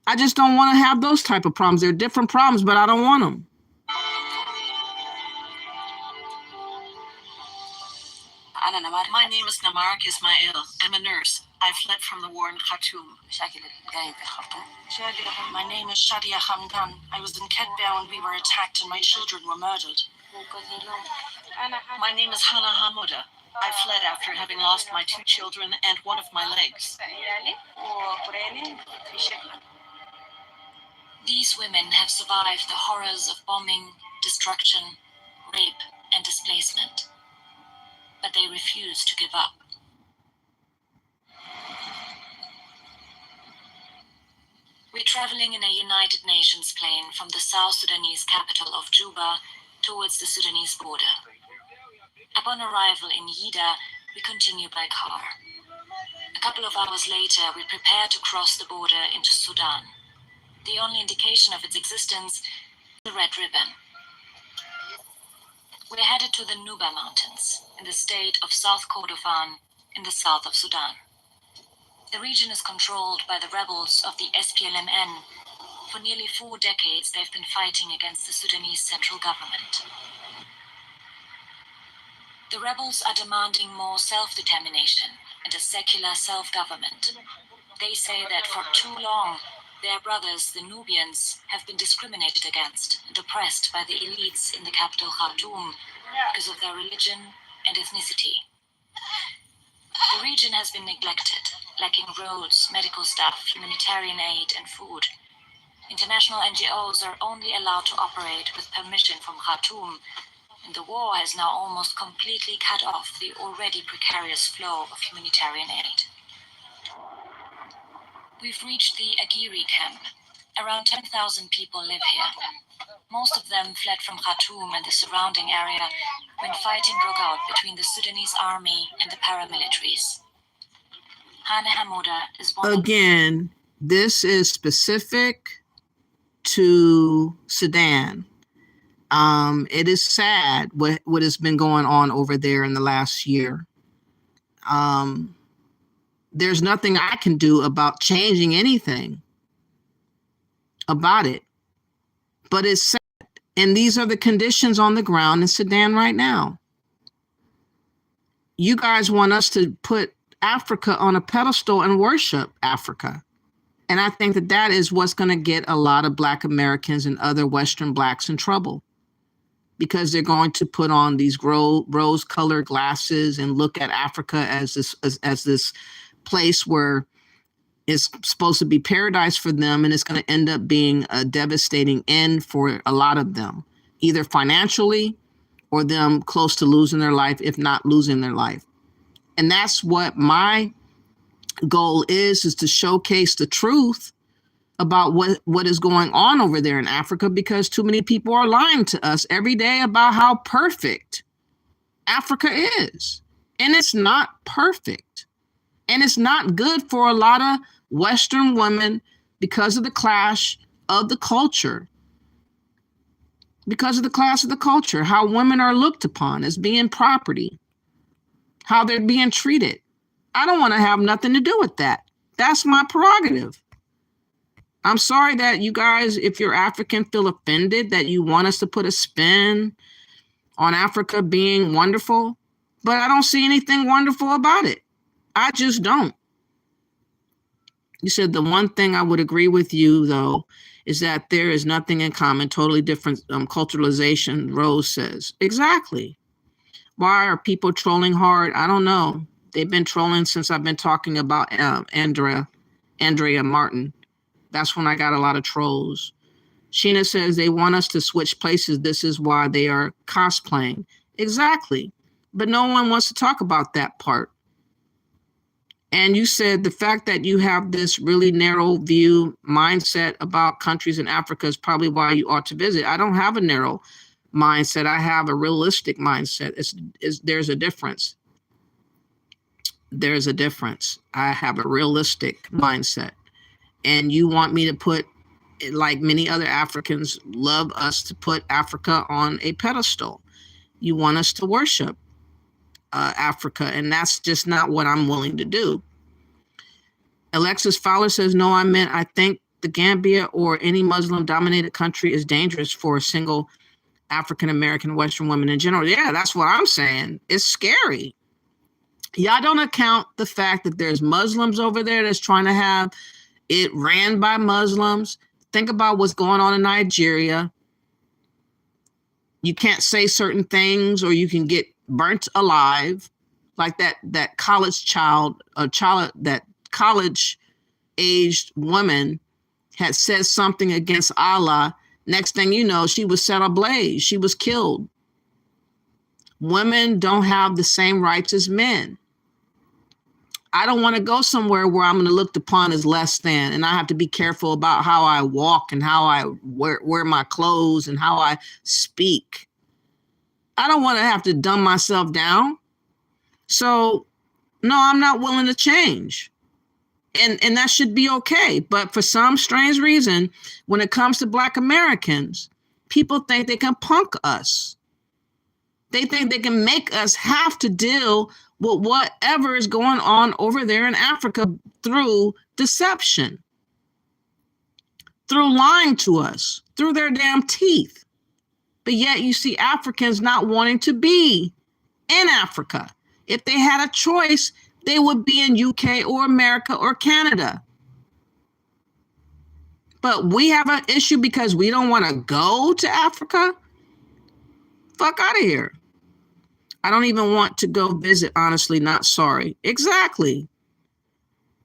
I just don't want to have those type of problems. They're different problems, but I don't want them. My name is Namark Ismail. I'm a nurse. I fled from the war in Khartoum. My name is Shadia Hamdan. I was in Ketbel and we were attacked and my children were murdered. My name is Hana Hamuda. I fled after having lost my 2 children and one of my legs. These women have survived the horrors of bombing, destruction, rape, and displacement. But they refuse to give up. We're traveling in a United Nations plane from the South Sudanese capital of Juba towards the Sudanese border. Upon arrival in Yida, we continue by car. A couple of hours later, we prepare to cross the border into Sudan. The only indication of its existence is the red ribbon. We're headed to the Nuba Mountains in the state of South Kordofan in the south of Sudan. The region is controlled by the rebels of the SPLMN. For nearly 4 decades, they've been fighting against the Sudanese central government. The rebels are demanding more self-determination and a secular self-government. They say that for too long, their brothers, the Nubians, have been discriminated against and oppressed by the elites in the capital Khartoum because of their religion and ethnicity. The region has been neglected, lacking roads, medical staff, humanitarian aid, and food. International NGOs are only allowed to operate with permission from Khartoum, and the war has now almost completely cut off the already precarious flow of humanitarian aid. We've reached the Agiri camp. Around 10,000 people live here. Most of them fled from Khartoum and the surrounding area when fighting broke out between the Sudanese army and the paramilitaries. Hana Hamuda is one. Again, this is specific to Sudan. It is sad what has been going on over there in the last year. There's nothing I can do about changing anything about it. But it's sad. And these are the conditions on the ground in Sudan right now. You guys want us to put Africa on a pedestal and worship Africa. And I think that that is what's going to get a lot of Black Americans and other Western Blacks in trouble, because they're going to put on these rose-colored glasses and look at Africa as this place where it's supposed to be paradise for them, and it's going to end up being a devastating end for a lot of them, either financially or them close to losing their life, if not losing their life. And that's what my goal is to showcase the truth about what is going on over there in Africa, because too many people are lying to us every day about how perfect Africa is. And it's not perfect. And it's not good for a lot of Western women because of the clash of the culture. Because of the clash of the culture, how women are looked upon as being property, how they're being treated. I don't want to have nothing to do with that. That's my prerogative. I'm sorry that you guys, if you're African, feel offended that you want us to put a spin on Africa being wonderful, but I don't see anything wonderful about it. I just don't. You said the one thing I would agree with you, though, is that there is nothing in common, totally different culturalization, Rose says. Exactly. Why are people trolling hard? I don't know. They've been trolling since I've been talking about Andrea Martin. That's when I got a lot of trolls. Sheena says they want us to switch places. This is why they are cosplaying. Exactly. But no one wants to talk about that part. And you said the fact that you have this really narrow view mindset about countries in Africa is probably why you ought to visit. I don't have a narrow mindset. I have a realistic mindset. There's a difference. There's a difference. I have a realistic mindset. And you want me to put, like many other Africans love us to put Africa on a pedestal. You want us to worship Africa, and that's just not what I'm willing to do. Alexis Fowler says, no, I think the Gambia or any Muslim-dominated country is dangerous for a single African-American Western woman in general. Yeah, that's what I'm saying. It's scary. Y'all don't account the fact that there's Muslims over there that's trying to have it ran by Muslims. Think about what's going on in Nigeria. You can't say certain things or you can get burnt alive. Like that college-aged woman had said something against Allah. Next thing you know, she was set ablaze. She was killed. Women don't have the same rights as men. I don't want to go somewhere where I'm going to looked upon as less than, and I have to be careful about how I walk and how I wear my clothes and how I speak. I don't want to have to dumb myself down. So, no, I'm not willing to change. And that should be okay. But for some strange reason, when it comes to Black Americans, people think they can punk us. They think they can make us have to deal with whatever is going on over there in Africa through deception, through lying to us, through their damn teeth. But yet you see Africans not wanting to be in Africa. If they had a choice, they would be in UK or America or Canada. But we have an issue because we don't want to go to Africa? Fuck out of here. I don't even want to go visit, honestly, not sorry. Exactly.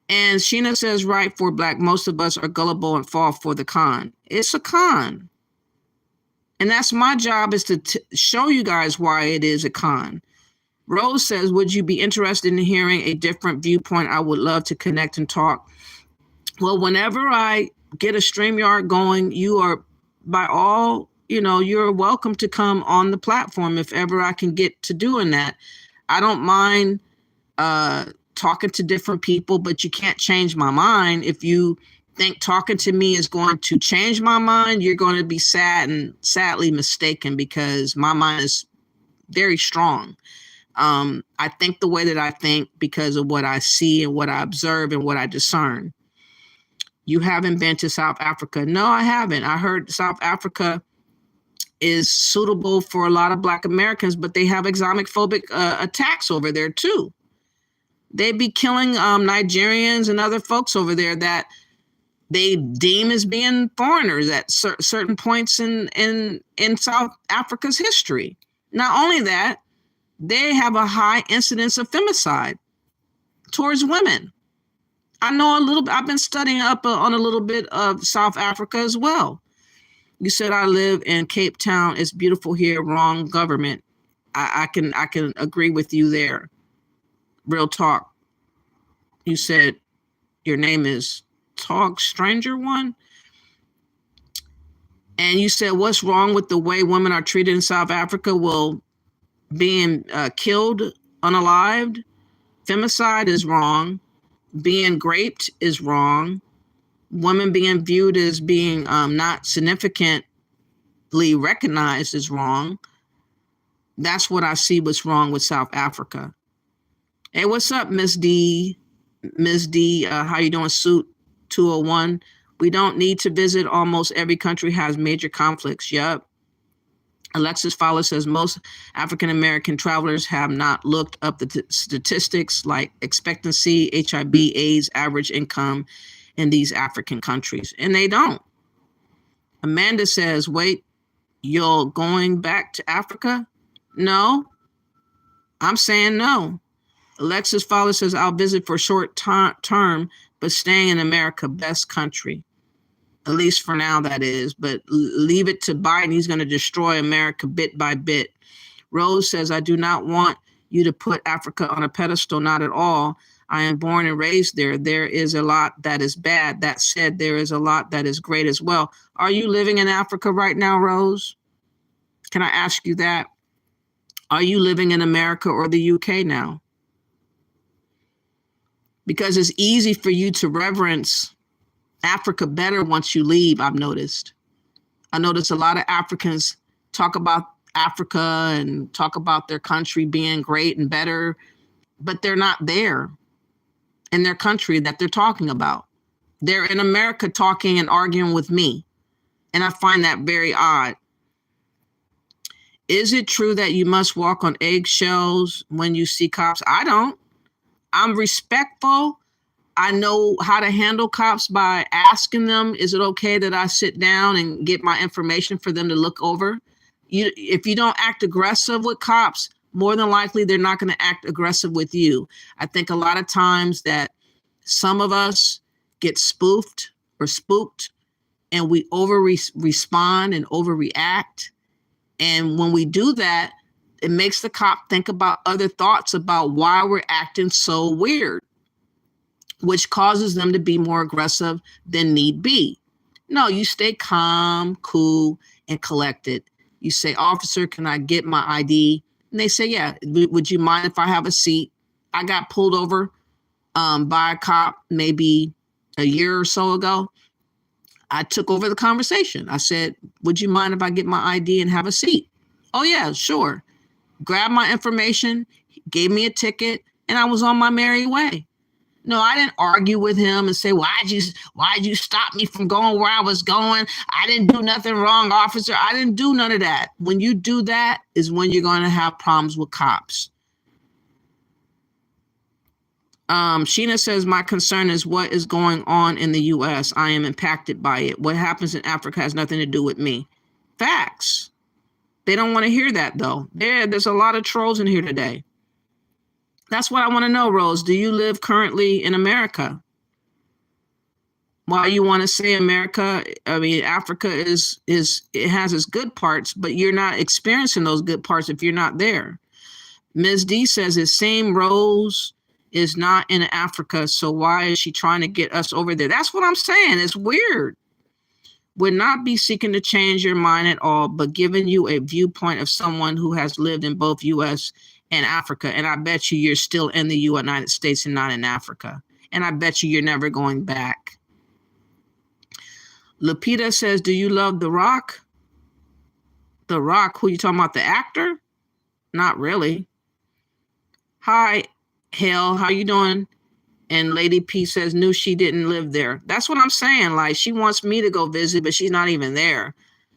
And Sheena says, right, for Black, most of us are gullible and fall for the con. It's a con. And that's my job, is to show you guys why it is a con. Rose says, would you be interested in hearing a different viewpoint? I would love to connect and talk. Well, whenever I get a StreamYard going, you are, by all, you're welcome to come on the platform if ever I can get to doing that. I don't mind talking to different people, but you can't change my mind. If you think talking to me is going to change my mind, you're going to be sadly mistaken, because my mind is very strong. I think the way that I think because of what I see and what I observe and what I discern. You haven't been to South Africa? No, I haven't. I heard South Africa is suitable for a lot of Black Americans, but they have Islamophobic attacks over there too. They be killing Nigerians and other folks over there that they deem as being foreigners at certain points in South Africa's history. Not only that, they have a high incidence of femicide towards women. I know a little bit. I've been studying up on a little bit of South Africa as well. You said I live in Cape Town. It's beautiful here. Wrong government. I can agree with you there. Real talk. You said your name is Talk Stranger One. And you said, what's wrong with the way women are treated in South Africa? Well, being killed unalived, femicide is wrong. Being raped is wrong. Women being viewed as being not significantly recognized is wrong. That's what I see what's wrong with South Africa. Hey, what's up, Miss D? Miss D, how you doing? Suit 201. We don't need to visit. Almost every country has major conflicts. Yup. Alexis Fowler says most African-American travelers have not looked up the statistics like expectancy, HIV, AIDS, average income in these African countries. And they don't. Amanda says, wait, you're going back to Africa? No, I'm saying no. Alexis Fowler says, I'll visit for a short term, but staying in America, best country. At least for now, that is. But leave it to Biden. He's going to destroy America bit by bit. Rose says, I do not want you to put Africa on a pedestal, not at all. I am born and raised there. There is a lot that is bad. That said, there is a lot that is great as well. Are you living in Africa right now, Rose? Can I ask you that? Are you living in America or the UK now? Because it's easy for you to reverence Africa better once you leave, I've noticed. I notice a lot of Africans talk about Africa and talk about their country being great and better, but they're not there in their country that they're talking about. They're in America talking and arguing with me. And I find that very odd. Is it true that you must walk on eggshells when you see cops? I don't. I'm respectful. I know how to handle cops by asking them, is it okay that I sit down and get my information for them to look over? If you don't act aggressive with cops, more than likely they're not going to act aggressive with you. I think a lot of times that some of us get spoofed or spooked and we respond and overreact. And when we do that, it makes the cop think about other thoughts about why we're acting so weird, which causes them to be more aggressive than need be. No, you stay calm, cool, and collected. You say, officer, can I get my ID? And they say, yeah. Would you mind if I have a seat? I got pulled over by a cop maybe a year or so ago. I took over the conversation. I said, would you mind if I get my ID and have a seat? Oh, yeah, sure. Grabbed my information, gave me a ticket, and I was on my merry way. No, I didn't argue with him and say, why'd you stop me from going where I was going? I didn't do nothing wrong, officer. I didn't do none of that. When you do that is when you're going to have problems with cops. Sheena says, my concern is what is going on in the U.S. I am impacted by it. What happens in Africa has nothing to do with me. Facts. They don't want to hear that, though. There's a lot of trolls in here today. That's what I want to know, Rose. Do you live currently in America? Why you want to say America? I mean, Africa it has its good parts, but you're not experiencing those good parts if you're not there. Ms. D says the same Rose is not in Africa, so why is she trying to get us over there? That's what I'm saying. It's weird. Would not be seeking to change your mind at all, but giving you a viewpoint of someone who has lived in both U.S. and Africa. And I bet you you're still in the United States and not in Africa. And I bet you're never going back. Lupita says, do you love The Rock? The Rock, who you talking about, the actor? Not really. Hi, Hale, how you doing? And Lady P says, knew she didn't live there. That's what I'm saying. Like, she wants me to go visit, but she's not even there.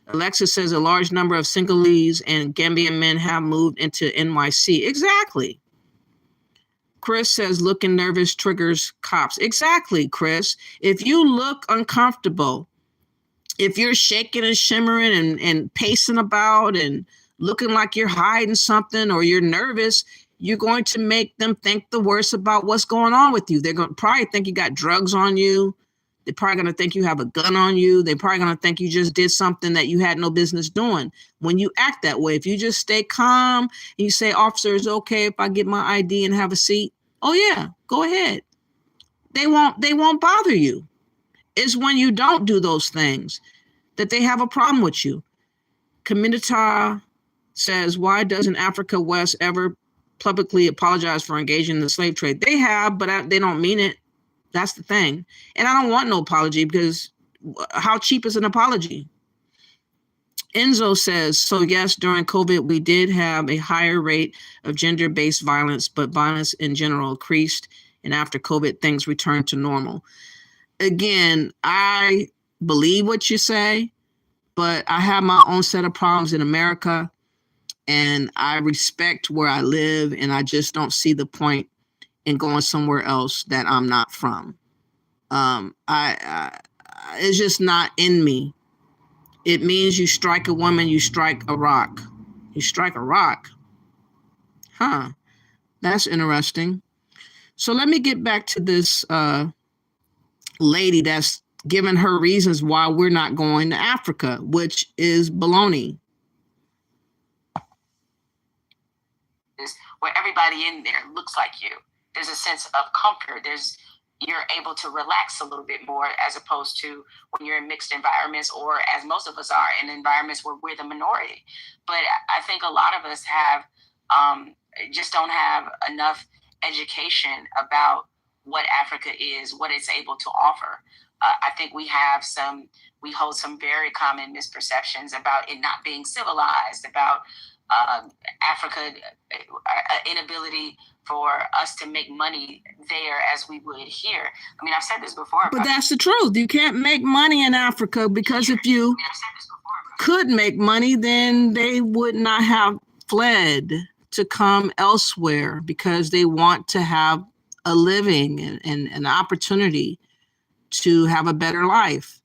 Alexa says a large number of Singhalese and Gambian men have moved into NYC. Exactly. Chris says, looking nervous triggers cops. Exactly, Chris. If you look uncomfortable, if you're shaking and shimmering and pacing about and looking like you're hiding something or you're nervous, you're going to make them think the worst about what's going on with you. They're going to probably think you got drugs on you. They're probably going to think you have a gun on you. They're probably going to think you just did something that you had no business doing. When you act that way, if you just stay calm and you say, officer, is it okay if I get my ID and have a seat? Oh yeah, go ahead. They won't bother you. It's when you don't do those things that they have a problem with you. Communita says, why doesn't Africa West ever publicly apologize for engaging in the slave trade? They have, but they don't mean it. That's the thing. And I don't want no apology because how cheap is an apology? Enzo says, so yes, during COVID, we did have a higher rate of gender-based violence, but violence in general increased. And after COVID, things returned to normal. Again, I believe what you say, but I have my own set of problems in America. And I respect where I live, and I just don't see the point in going somewhere else that I'm not from. It's just not in me it means you strike a woman, you strike a rock. You strike a rock. Huh. That's interesting. So let me get back to this lady that's giving her reasons why we're not going to Africa, which is baloney. Where everybody in there looks like you. There's a sense of comfort. You're able to relax a little bit more as opposed to when you're in mixed environments, or as most of us are in environments where we're the minority. But I think a lot of us have just don't have enough education about what Africa is, what it's able to offer. I think we hold some very common misperceptions about it not being civilized, about Africa, inability for us to make money there as we would here. I mean, I've said this before. But that's the truth. You can't make money in Africa because if you could make money, then they would not have fled to come elsewhere because they want to have a living and an opportunity to have a better life.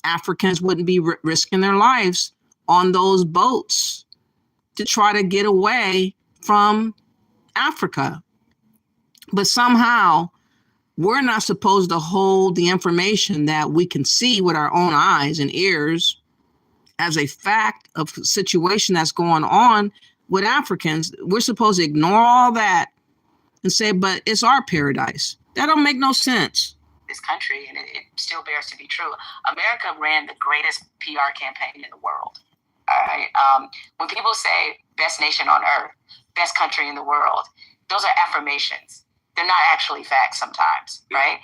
Africans wouldn't be risking their lives on those boats to try to get away from Africa. But somehow we're not supposed to hold the information that we can see with our own eyes and ears as a fact of the situation that's going on with Africans. We're supposed to ignore all that and say, but it's our paradise. That don't make no sense. This country, and it still bears to be true. America ran the greatest PR campaign in the world. All right. When people say best nation on earth, best country in the world, those are affirmations. They're not actually facts sometimes, right?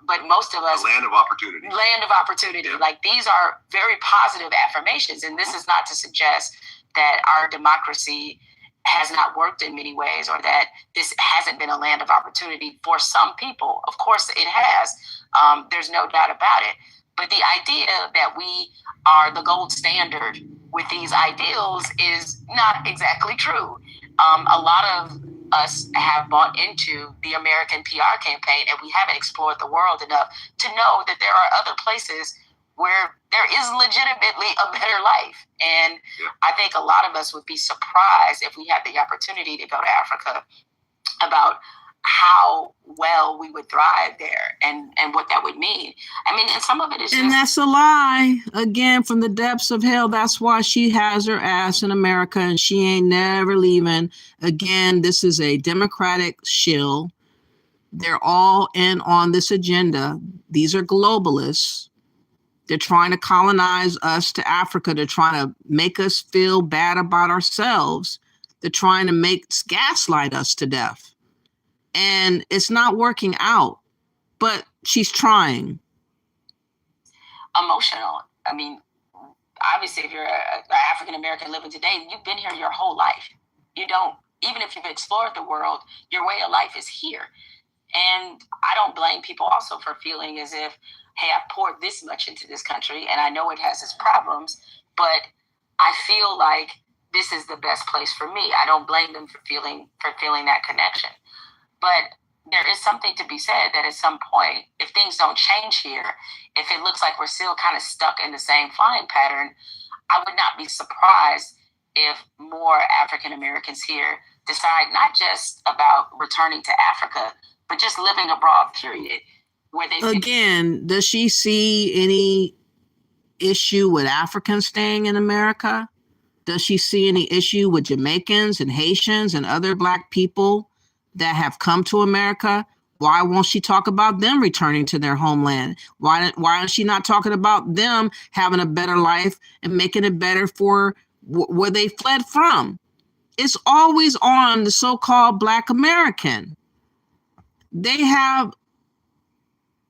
But most of us... A land of opportunity. Land of opportunity. Yeah. Like, these are very positive affirmations. And this is not to suggest that our democracy has not worked in many ways, or that this hasn't been a land of opportunity for some people. Of course it has. There's no doubt about it. But the idea that we are the gold standard with these ideals is not exactly true. A lot of us have bought into the American PR campaign, and we haven't explored the world enough to know that there are other places where there is legitimately a better life. And I think a lot of us would be surprised if we had the opportunity to go to Africa about how well we would thrive there and what that would mean. I mean, and some of it is and that's a lie. Again, from the depths of hell. That's why she has her ass in America and she ain't never leaving. Again, this is a Democratic shill. They're all in on this agenda. These are globalists. They're trying to colonize us to Africa. They're trying to make us feel bad about ourselves. They're trying to gaslight us to death. And it's not working out, but she's trying. Emotional. I mean, obviously, if you're an African-American living today, you've been here your whole life. You don't, even if you've explored the world, your way of life is here. And I don't blame people also for feeling as if, hey, I've poured this much into this country and I know it has its problems, but I feel like this is the best place for me. I don't blame them for feeling that connection. But there is something to be said that at some point, if things don't change here, if it looks like we're still kind of stuck in the same flying pattern, I would not be surprised if more African Americans here decide not just about returning to Africa, but just living abroad, period. Where they Again, does she see any issue with Africans staying in America? Does she see any issue with Jamaicans and Haitians and other Black people that have come to America? Why won't she talk about them returning to their homeland? Why is she not talking about them having a better life and making it better for where they fled from? It's always on the so-called Black American. They have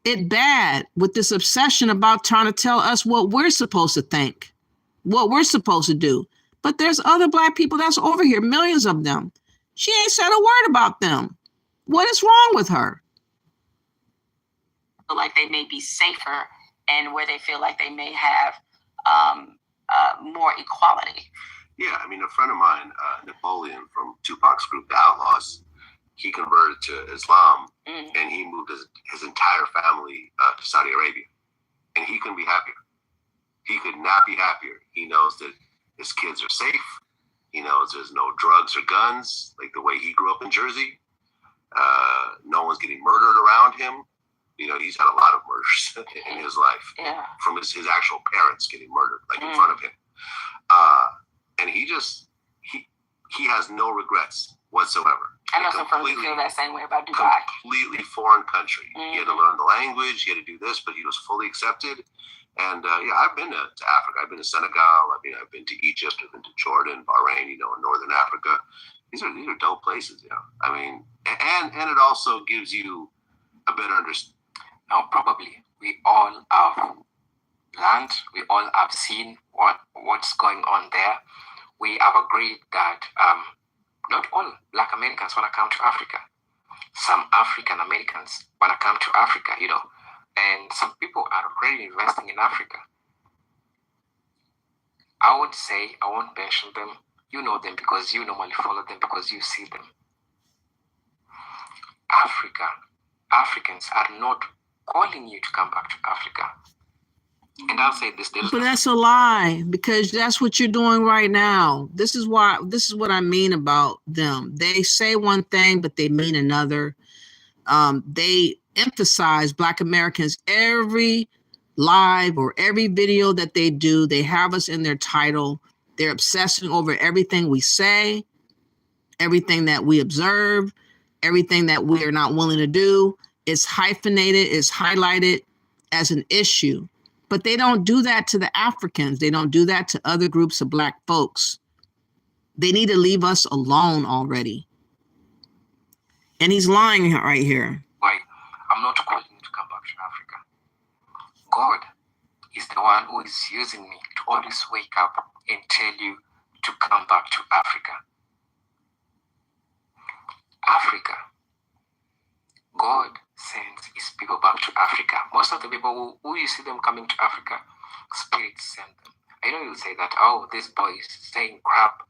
it bad with this obsession about trying to tell us what we're supposed to think, what we're supposed to do. But there's other Black people that's over here, millions of them. She ain't said a word about them. What is wrong with her? Like they may be safer and where they feel like they may have more equality. Yeah, I mean, a friend of mine, Napoleon from Tupac's group, The Outlaws, he converted to Islam and he moved his entire family to Saudi Arabia. And he couldn't be happier. He could not be happier. He knows that his kids are safe. He knows there's no drugs or guns, like the way he grew up in Jersey. No one's getting murdered around him. He's had a lot of murders in his life. Yeah. From his actual parents getting murdered, like in front of him. And he has no regrets whatsoever. I know some friends who feel that same way about Dubai. Completely foreign country. He had to learn the language. He had to do this, but he was fully accepted. And I've been to Africa. I've been to Senegal. I've been to Egypt. I've been to Jordan, Bahrain. In northern Africa. These are dope places. and it also gives you a better understanding. Now, probably we all have learned. We all have seen what's going on there. We have agreed that not all Black Americans want to come to Africa. Some African Americans want to come to Africa, and some people are already investing in Africa. I would say, I won't mention them. You know them because you normally follow them because you see them. Africans are not calling you to come back to Africa. And I'll say this. But that's a lie, because that's what you're doing right now. This is what I mean about them. They say one thing, but they mean another. They emphasize Black Americans every live or every video that they do. They have us in their title. They're obsessing over everything we say, everything that we observe, everything that we are not willing to do. It's hyphenated, it's highlighted as an issue. But they don't do that to the Africans. They don't do that to other groups of Black folks. They need to leave us alone already. And he's lying right here. Why? I'm not calling you to come back to Africa. God is the one who is using me to always wake up and tell you to come back to Africa. Africa. God sends his people back to Africa. Most of the people who you see them coming to Africa, spirits send them. I know you'll say that, this boy is saying crap.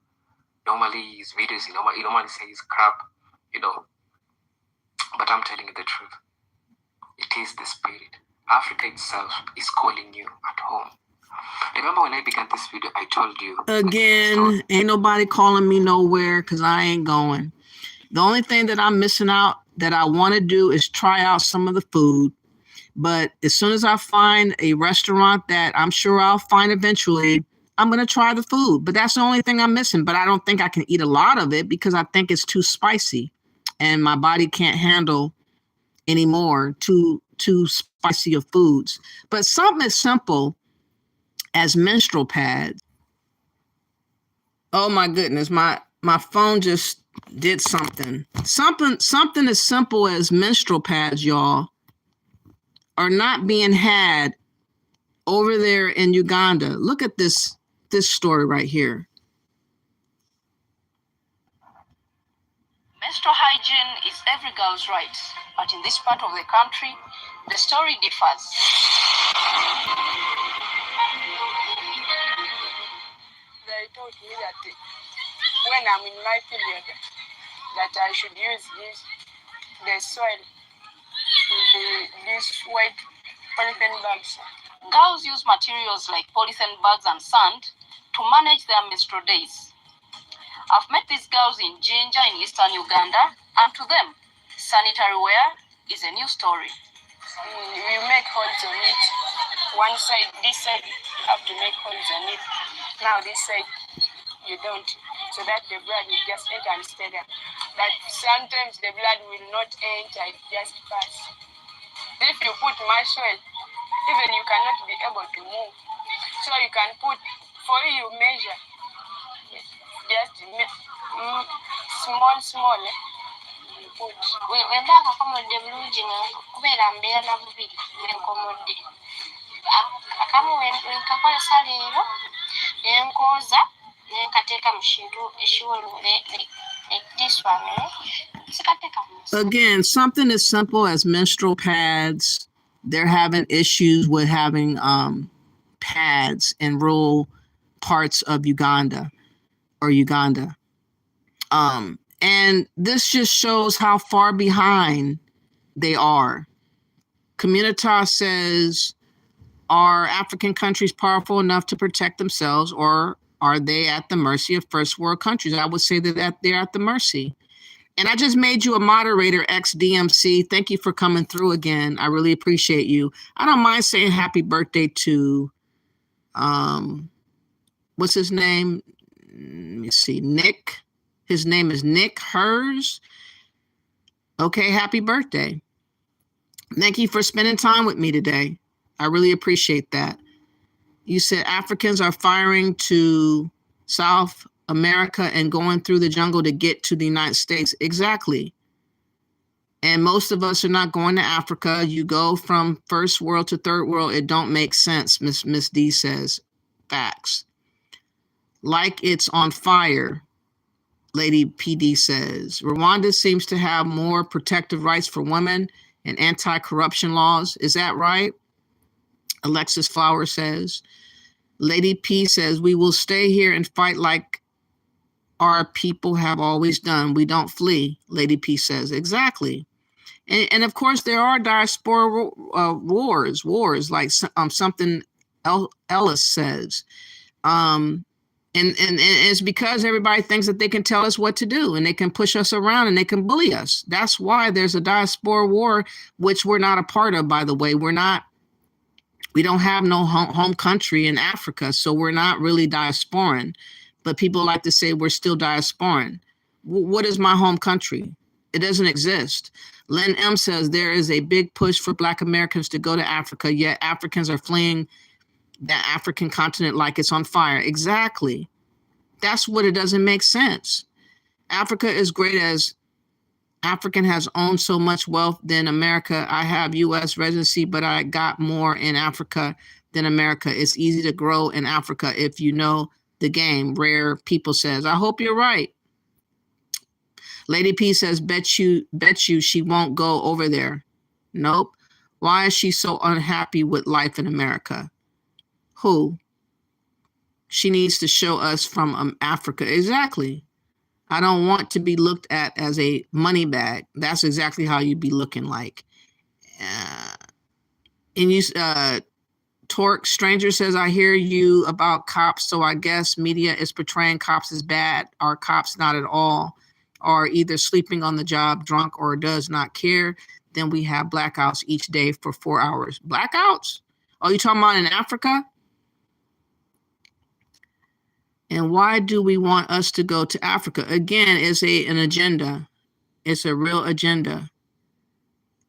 Normally his videos, he normally says crap, But I'm telling you the truth. It is the spirit. Africa itself is calling you at home. Remember when I began this video, I told you. Again, ain't nobody calling me nowhere because I ain't going. The only thing that I'm missing out that I want to do is try out some of the food. But as soon as I find a restaurant that I'm sure I'll find eventually, I'm going to try the food. But that's the only thing I'm missing. But I don't think I can eat a lot of it because I think it's too spicy. And my body can't handle anymore too spicy of foods. But something as simple as menstrual pads. Oh my goodness, my phone just did something. Something as simple as menstrual pads, y'all, are not being had over there in Uganda. Look at this story right here. Menstrual hygiene is every girl's right, but in this part of the country, the story differs. They told me that when I'm in my period, that I should use the soil, these white polythene bags. Girls use materials like polythene bags and sand to manage their menstrual days. I've met these girls in Jinja in eastern Uganda, and to them, sanitary wear is a new story. We make holes on it. One side, this side, you have to make holes on it. Now this side, you don't. So that the blood will just enter and stay there. But sometimes the blood will not enter, it just pass. If you put my soil, even you cannot be able to move. So you can put, for you measure, just small, wemba akakomodde bulungi kubeera mbeera bubiri nenkomodde akamu wenkakozesa leero nenkooza nenkateeka mu kintu ekiwolu this one sikateeka mu. Again, something as simple as menstrual pads. They're having issues with having pads in rural parts of Uganda. And this just shows how far behind they are. Communitas says Are African countries powerful enough to protect themselves, or are they at the mercy of first world countries? I would say that they're at the mercy. And I just made you a moderator, XDMC. Thank you for coming through again. I really appreciate you. I don't mind saying happy birthday to, what's his name? Let me see, Nick. His name is Nick Hers. Okay, happy birthday. Thank you for spending time with me today. I really appreciate that. You said Africans are firing to South America and going through the jungle to get to the United States. Exactly. And most of us are not going to Africa. You go from first world to third world. It don't make sense, Miss D says. Facts. Like it's on fire, Lady PD says. Rwanda seems to have more protective rights for women and anti-corruption laws. Is that right? Alexis Flower says. Lady P says, we will stay here and fight like our people have always done. We don't flee, Lady P says. Exactly. And of course, there are diaspora wars like something Ellis says. And it's because everybody thinks that they can tell us what to do and they can push us around and they can bully us. That's why there's a diaspora war, which we're not a part of, by the way. We don't have no home country in Africa, so we're not really diasporan. But people like to say we're still diasporan. What is my home country? It doesn't exist. Lynn M says there is a big push for Black Americans to go to Africa, yet Africans are fleeing the African continent like it's on fire. Exactly. That's what it doesn't make sense. Africa is great as African has owned so much wealth than America. I have U.S. residency, but I got more in Africa than America. It's easy to grow in Africa if you know the game. Rare People says, I hope you're right. Lady P says, bet you she won't go over there. Nope. Why is she so unhappy with life in America? Who? She needs to show us from Africa. Exactly. I don't want to be looked at as a money bag. That's exactly how you be looking like. And you, Torque Stranger says, I hear you about cops, so I guess media is portraying cops as bad. Are cops not at all? Are either sleeping on the job, drunk, or does not care? Then we have blackouts each day for 4 hours. Blackouts? Oh, you talking about in Africa? And why do we want us to go to Africa? Again, it's an agenda. It's a real agenda.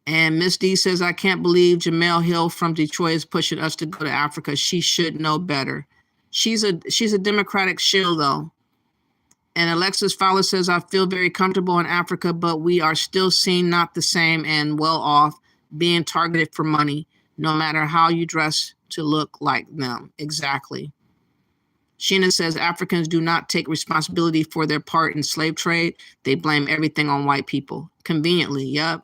And Miss D says, I can't believe Jamel Hill from Detroit is pushing us to go to Africa. She should know better. She's a Democratic shill, though. And Alexis Fowler says, I feel very comfortable in Africa, but we are still seen not the same and well off, being targeted for money, no matter how you dress to look like them. Exactly. Sheena says Africans do not take responsibility for their part in slave trade. They blame everything on white people. Conveniently, yep.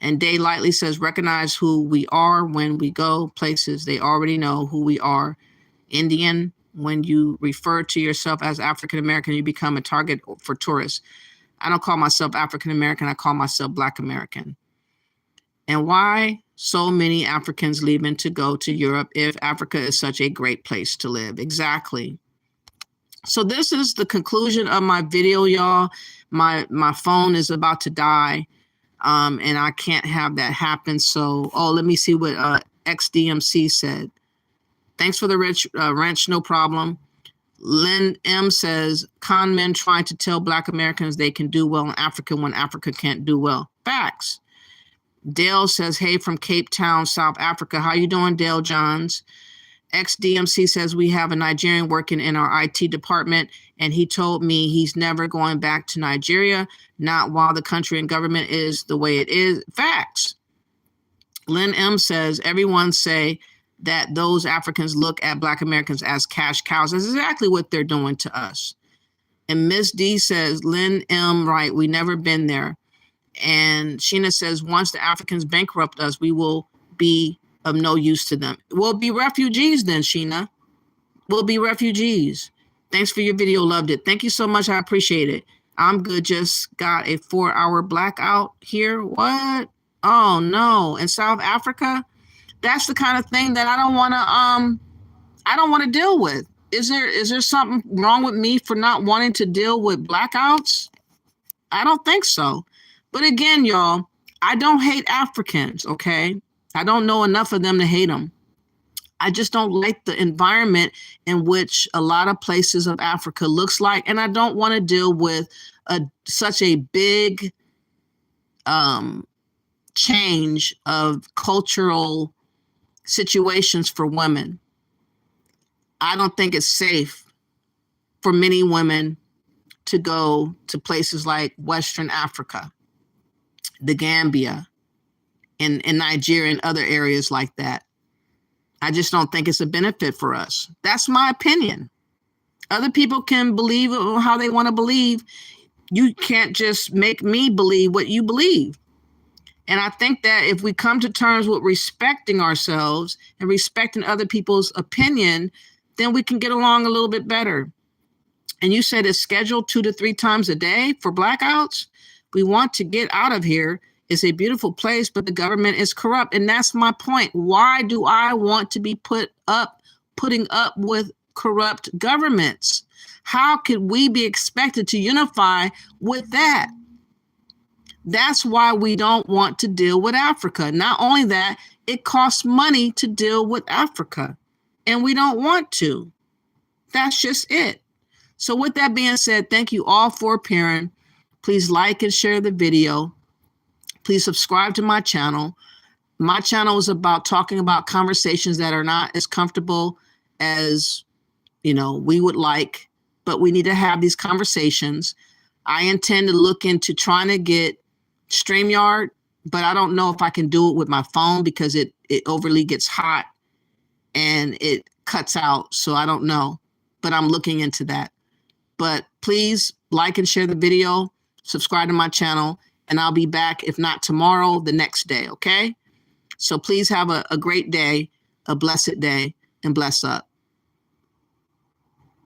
And Day Lightly says recognize who we are when we go places. They already know who we are. Indian, when you refer to yourself as African American, you become a target for tourists. I don't call myself African American. I call myself Black American. And why so many Africans leaving to go to Europe if Africa is such a great place to live? Exactly. So this is the conclusion of my video, y'all. My phone is about to die, and I can't have that happen. So, let me see what XDMC said. Thanks for the wrench, no problem. Lynn M says, con men trying to tell Black Americans they can do well in Africa when Africa can't do well. Facts. Dale says, hey, from Cape Town, South Africa. How you doing, Dale Johns? XDMC says, we have a Nigerian working in our IT department, and he told me he's never going back to Nigeria, not while the country and government is the way it is. Facts. Lynn M says, everyone say that those Africans look at Black Americans as cash cows. That's exactly what they're doing to us. And Miss D says, Lynn M, right, we never been there. And Sheena says, once the Africans bankrupt us, we will be of no use to them. We'll be refugees then, Sheena. We'll be refugees. Thanks for your video. Loved it. Thank you so much. I appreciate it. I'm good. Just got a 4-hour blackout here. What? Oh, no. In South Africa? that's the kind of thing that I don't want to deal with. Is there something wrong with me for not wanting to deal with blackouts? I don't think so. But again, y'all, I don't hate Africans, okay? I don't know enough of them to hate them. I just don't like the environment in which a lot of places of Africa looks like, and I don't want to deal with such a big change of cultural situations for women. I don't think it's safe for many women to go to places like Western Africa, the Gambia, in Nigeria and other areas like that. I just don't think it's a benefit for us. That's my opinion. Other people can believe how they want to believe. You can't just make me believe what you believe. And I think that if we come to terms with respecting ourselves and respecting other people's opinion, then we can get along a little bit better. And you said it's scheduled 2 to 3 times a day for blackouts. We want to get out of here. It's a beautiful place, but the government is corrupt. And that's my point. Why do I want to be putting up with corrupt governments? How could we be expected to unify with that? That's why we don't want to deal with Africa. Not only that, it costs money to deal with Africa, and we don't want to. That's just it. So with that being said, thank you all for appearing. Please like and share the video. Please subscribe to my channel. My channel is about talking about conversations that are not as comfortable as, we would like, but we need to have these conversations. I intend to look into trying to get StreamYard, but I don't know if I can do it with my phone because it overly gets hot and it cuts out. So I don't know, but I'm looking into that. But please like and share the video, subscribe to my channel, and I'll be back, if not tomorrow, the next day, okay? So please have a great day, a blessed day, and bless up.